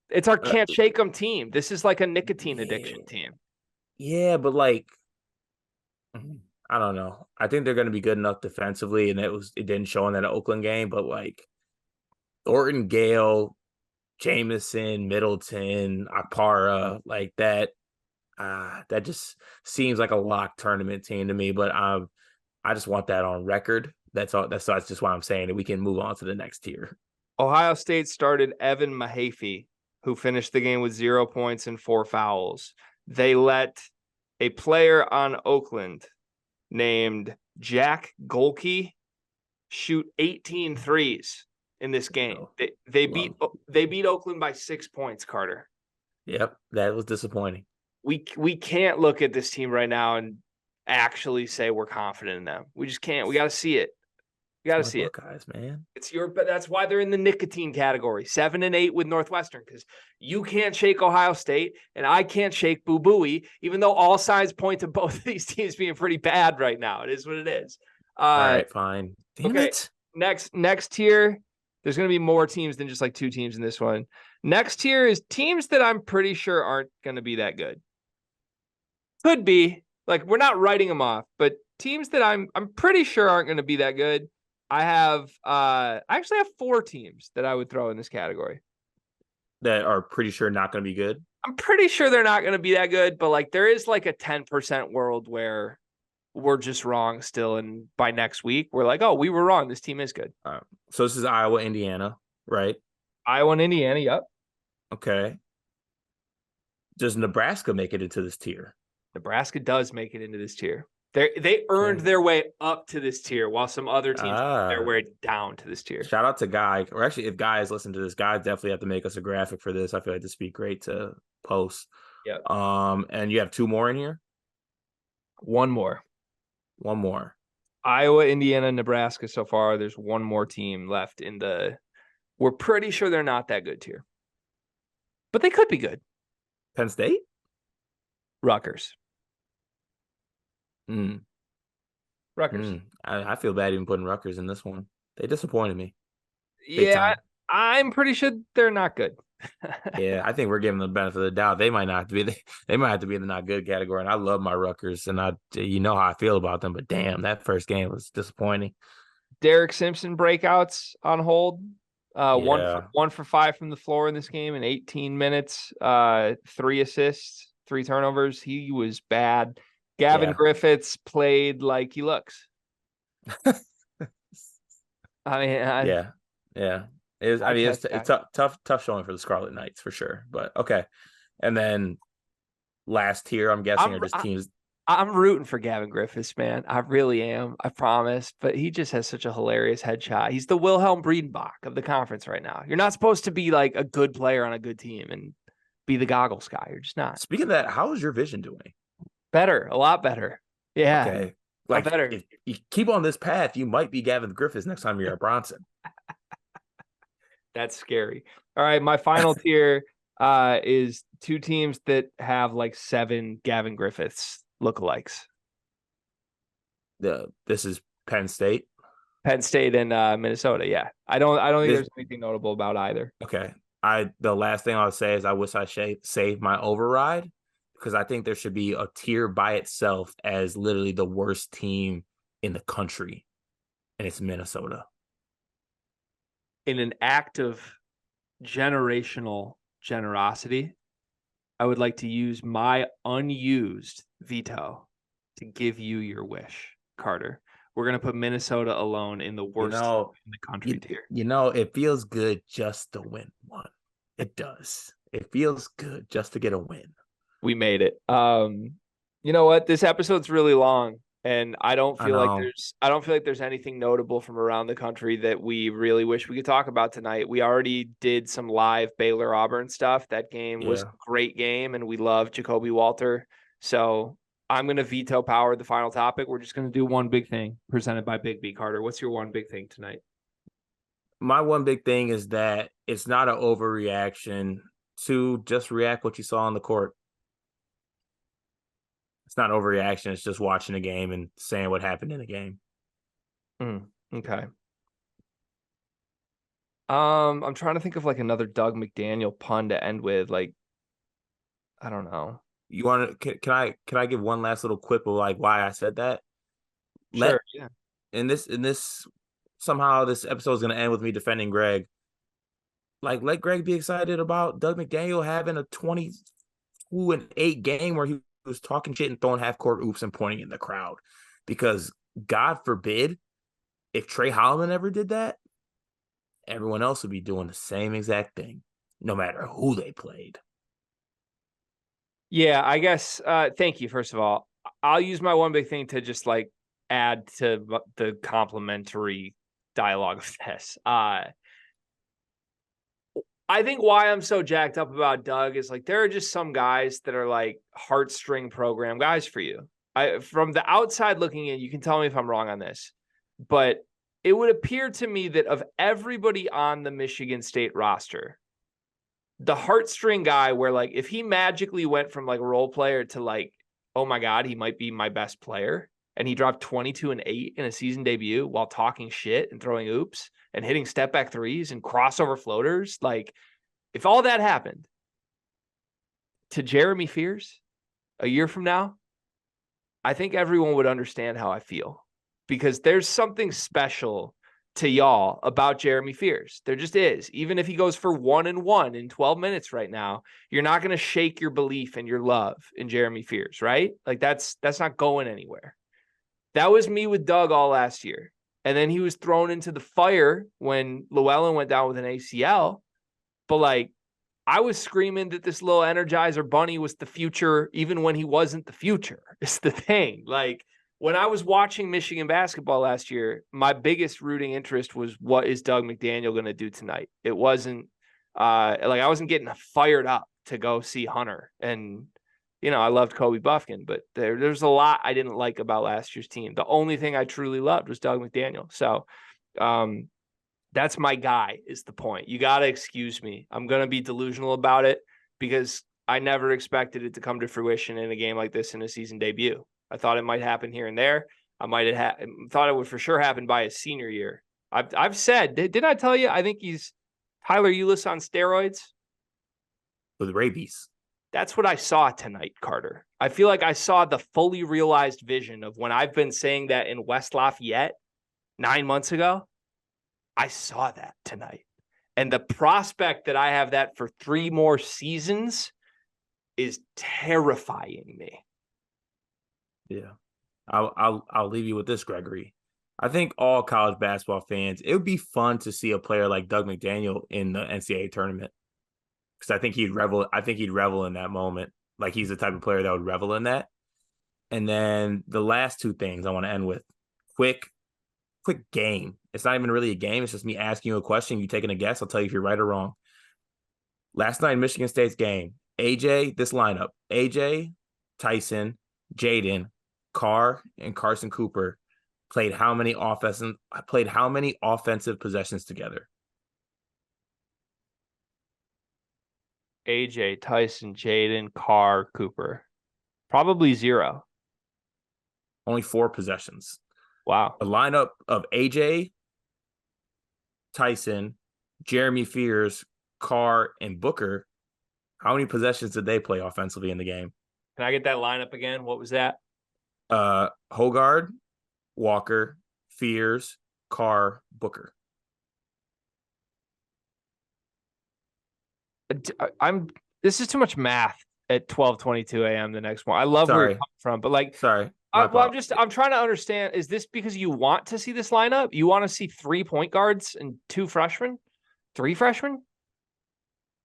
It's our uh, can't shake 'em team. This is like a nicotine yeah, addiction team. yeah, but like, I don't know. I think they're going to be good enough defensively, and it didn't show in that Oakland game. But like Thornton, Gale, Jameson, Middleton, Akpara, like that. That just seems like a lock tournament team to me. But I just want that on record. That's all. That's just why I'm saying that we can move on to the next tier. Ohio State started Evan Mahaffey, who finished the game with 0 points and 4 fouls. They let a player on Oakland named Jack Golke shoot 18 threes in this game. No, They beat Oakland by 6 points, Carter. Yep, that was disappointing. We can't look at this team right now and actually say we're confident in them. We just can't. We got to see it. We got to My see it. Buckeyes, man. But that's why they're in the nicotine category, 7 and 8 with Northwestern, because you can't shake Ohio State and I can't shake Boo Booey, even though all signs point to both of these teams being pretty bad right now. It is what it is. All right, fine. Damn Okay. it. Next tier, there's going to be more teams than just like 2 teams in this one. Next tier is teams that I'm pretty sure aren't going to be that good. Could be, like, we're not writing them off, but teams that I'm pretty sure aren't going to be that good. I actually have 4 teams that I would throw in this category. That are pretty sure not going to be good. I'm pretty sure they're not going to be that good, but like there is like a 10% world where we're just wrong still, and by next week we're like, oh, we were wrong. This team is good. So this is Iowa, Indiana, right? Iowa and Indiana, yep. Okay. Does Nebraska make it into this tier? Nebraska does make it into this tier. They earned their way up to this tier, while some other teams earned their way down to this tier. Shout out to Guy, or actually, if guys listen to this, Guy definitely have to make us a graphic for this. I feel like this would be great to post. Yeah. And you have 2 more in here. One more. Iowa, Indiana, Nebraska. So far, there's one more team left in the. We're pretty sure they're not that good tier, but they could be good. Penn State, Rutgers. Rutgers. I feel bad even putting Rutgers in this one. They disappointed me. Yeah, I'm pretty sure they're not good. Yeah, I think we're giving them the benefit of the doubt. They might not be. They might have to be in the not good category. And I love my Rutgers, and you know how I feel about them. But damn, that first game was disappointing. Derek Simpson breakouts on hold. Yeah. 1 for 5 from the floor in this game in 18 minutes. 3 assists, 3 turnovers. He was bad. Gavin Griffiths played like he looks. I mean, yeah. It's tough showing for the Scarlet Knights for sure. But okay, and then last tier, I'm guessing are just teams. I'm rooting for Gavin Griffiths, man. I really am. I promise. But he just has such a hilarious headshot. He's the Wilhelm Breedenbach of the conference right now. You're not supposed to be like a good player on a good team and be the goggles guy. You're just not. Speaking of that, how is your vision doing? Better, a lot better. Yeah. Okay. Like, better. If you keep on this path, you might be Gavin Griffiths next time you're at Bronson. That's scary. All right, my final tier is 2 teams that have like 7 Gavin Griffiths lookalikes. This is Penn State. Penn State and Minnesota. Yeah, I don't think there's anything notable about either. Okay. The last thing I'll say is I wish I saved my override, because I think there should be a tier by itself as literally the worst team in the country, and it's Minnesota. In an act of generational generosity, I would like to use my unused veto to give you your wish, Carter. We're going to put Minnesota alone in the worst team in the country tier. It feels good just to win one. It does. It feels good just to get a win. We made it. You know what? This episode's really long, and I don't I feel like know. there's anything notable from around the country that we really wish we could talk about tonight. We already did some live Baylor Auburn stuff. That game was a Yeah. great game, and we love Jacoby Walter. So I'm gonna veto power the final topic. We're just gonna do one big thing presented by Big B Carter. What's your one big thing tonight? My one big thing is that it's not an overreaction to just react what you saw on the court. It's not overreaction. It's just watching the game and saying what happened in the game. Okay. I'm trying to think of like another Doug McDaniel pun to end with. Like, I don't know. You want to? Can I give one last little quip of like why I said that? Sure. Let Yeah. in this somehow this episode is going to end with me defending Greg. Like, let Greg be excited about Doug McDaniel having a 22-8 game where he was talking shit and throwing half court oops and pointing in the crowd. Because God forbid if Trey Holloman ever did that, everyone else would be doing the same exact thing, no matter who they played. Yeah, I guess thank you first of all. I'll use my one big thing to just like add to the complimentary dialogue of this. I think why I'm so jacked up about Doug is like there are just some guys that are like heartstring program guys for you. From the outside looking in, you can tell me if I'm wrong on this, but it would appear to me that of everybody on the Michigan State roster, the heartstring guy where like if he magically went from like role player to like, oh my God, he might be my best player, and he dropped 22-8 in a season debut while talking shit and throwing oops and hitting step back threes and crossover floaters. Like, if all that happened to Jeremy Fears a year from now, I think everyone would understand how I feel, because there's something special to y'all about Jeremy Fears. There just is. Even if he goes for 1-1 in 12 minutes right now, you're not going to shake your belief and your love in Jeremy Fears, right? Like that's not going anywhere. That was me with Doug all last year. And then he was thrown into the fire when Llewellyn went down with an ACL. But like, I was screaming that this little Energizer bunny was the future, even when he wasn't the future. It's the thing. Like, when I was watching Michigan basketball last year, my biggest rooting interest was what is Doug McDaniel going to do tonight? It wasn't like I wasn't getting fired up to go see Hunter. And, you know, I loved Kobe Buffkin, but there's a lot I didn't like about last year's team. The only thing I truly loved was Doug McDaniel. So that's my guy is the point. You got to excuse me. I'm going to be delusional about it because I never expected it to come to fruition in a game like this in a season debut. I thought it might happen here and there. I might have thought it would for sure happen by his senior year. I've said, didn't I tell you? I think he's Tyler Eulis on steroids With rabies. That's what I saw tonight, Carter. I feel like I saw the fully realized vision of when I've been saying that in West Lafayette 9 months ago. I saw that tonight. And the prospect that I have that for 3 more seasons is terrifying me. Yeah. I'll leave you with this, Gregory. I think all college basketball fans, it would be fun to see a player like Doug McDaniel in the NCAA tournament. Because I think he'd revel in that moment. Like, he's the type of player that would revel in that. And then the last 2 things I want to end with. Quick game. It's not even really a game. It's just me asking you a question. You taking a guess. I'll tell you if you're right or wrong. Last night in Michigan State's game, this lineup, AJ, Tyson, Jaden, Carr, and Carson Cooper played how many offensive possessions together? AJ, Tyson, Jaden, Carr, Cooper. Probably 0. Only 4 possessions. Wow. A lineup of AJ, Tyson, Jeremy Fears, Carr, and Booker. How many possessions did they play offensively in the game? Can I get that lineup again? What was that? Hogard, Walker, Fears, Carr, Booker. This is too much math at 12:22 a.m. the next morning. I love where you're coming from, but like, sorry. I'm trying to understand. Is this because you want to see this lineup? You want to see 3 point guards and 2 freshmen, 3 freshmen?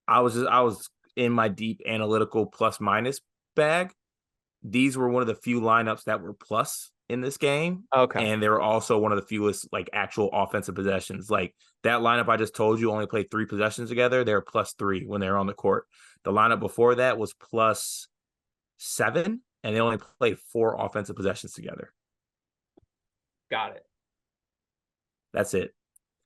I was in my deep analytical plus minus bag, these were one of the few lineups that were plus in this game. Okay. And they were also one of the fewest like actual offensive possessions. Like that lineup I just told you only played 3 possessions together. They were +3 when they were on the court. The lineup before that was +7, and they only played 4 offensive possessions together. Got it. That's it.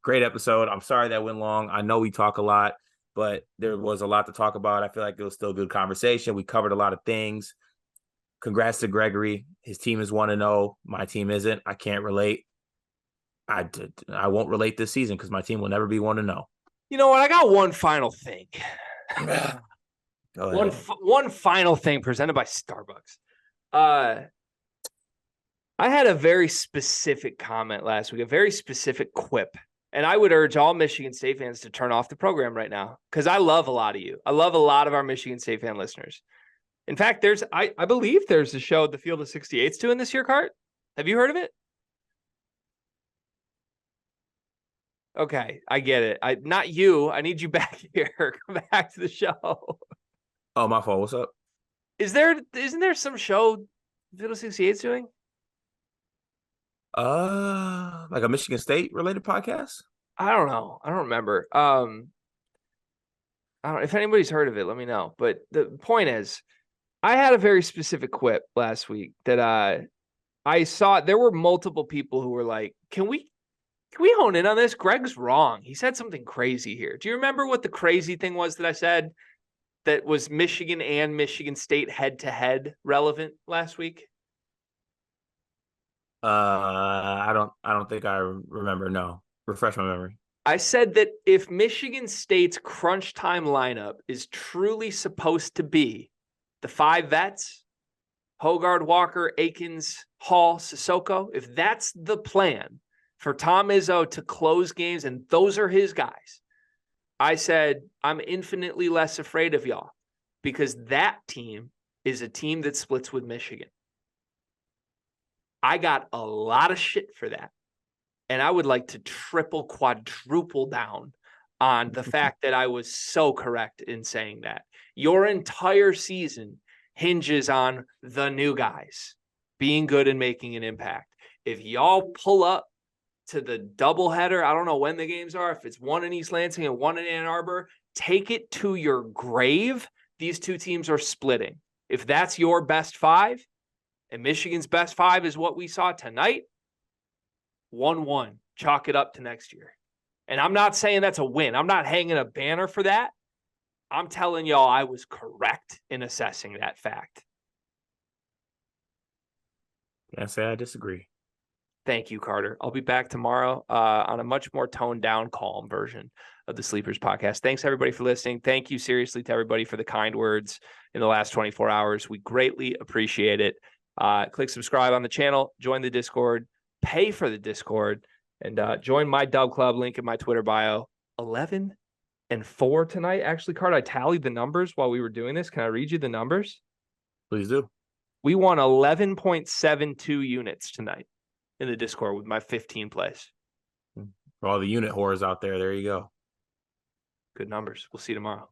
Great episode. I'm sorry that went long. I know we talk a lot, but there was a lot to talk about. I feel like it was still a good conversation. We covered a lot of things. Congrats to Gregory. His team is 1-0. My team isn't. I can't relate. I won't relate this season because my team will never be 1-0. You know what? I got one final thing. Go ahead. One final thing presented by Starbucks. I had a very specific comment last week, a very specific quip. And I would urge all Michigan State fans to turn off the program right now because I love a lot of you. I love a lot of our Michigan State fan listeners. In fact, I believe there's a show the Field of 68's doing this year, Cart. Have you heard of it? Okay, I get it. Not you. I need you back here. Come back to the show. Oh, my fault. What's up? Isn't there some show Field of 68's doing? Like a Michigan State related podcast? I don't know. I don't remember. If anybody's heard of it, let me know. But the point is, I had a very specific quip last week that I saw. There were multiple people who were like, "Can we hone in on this? Greg's wrong. He said something crazy here." Do you remember what the crazy thing was that I said that was Michigan and Michigan State head-to-head relevant last week? I don't think I remember. No. Refresh my memory. I said that if Michigan State's crunch time lineup is truly supposed to be the 5 vets, Hogard, Walker, Akins, Hall, Sissoko, if that's the plan for Tom Izzo to close games and those are his guys, I said, I'm infinitely less afraid of y'all because that team is a team that splits with Michigan. I got a lot of shit for that. And I would like to triple, quadruple down on the fact that I was so correct in saying that. Your entire season hinges on the new guys being good and making an impact. If y'all pull up to the doubleheader, I don't know when the games are, if it's one in East Lansing and one in Ann Arbor, take it to your grave. These two teams are splitting. If that's your best 5, and Michigan's best 5 is what we saw tonight, 1-1, chalk it up to next year. And I'm not saying that's a win. I'm not hanging a banner for that. I'm telling y'all I was correct in assessing that fact. Can't say I disagree. Thank you, Carter. I'll be back tomorrow on a much more toned down, calm version of the Sleepers podcast. Thanks, everybody, for listening. Thank you seriously to everybody for the kind words in the last 24 hours. We greatly appreciate it. Click subscribe on the channel, join the Discord, pay for the Discord, and join my Dub Club, link in my Twitter bio. 11-4 tonight. Actually, Card, I tallied the numbers while we were doing this. Can I read you the numbers? Please do. We won 11.72 units tonight in the Discord with my 15 plays. For all the unit whores out there you go. Good numbers. We'll see you tomorrow.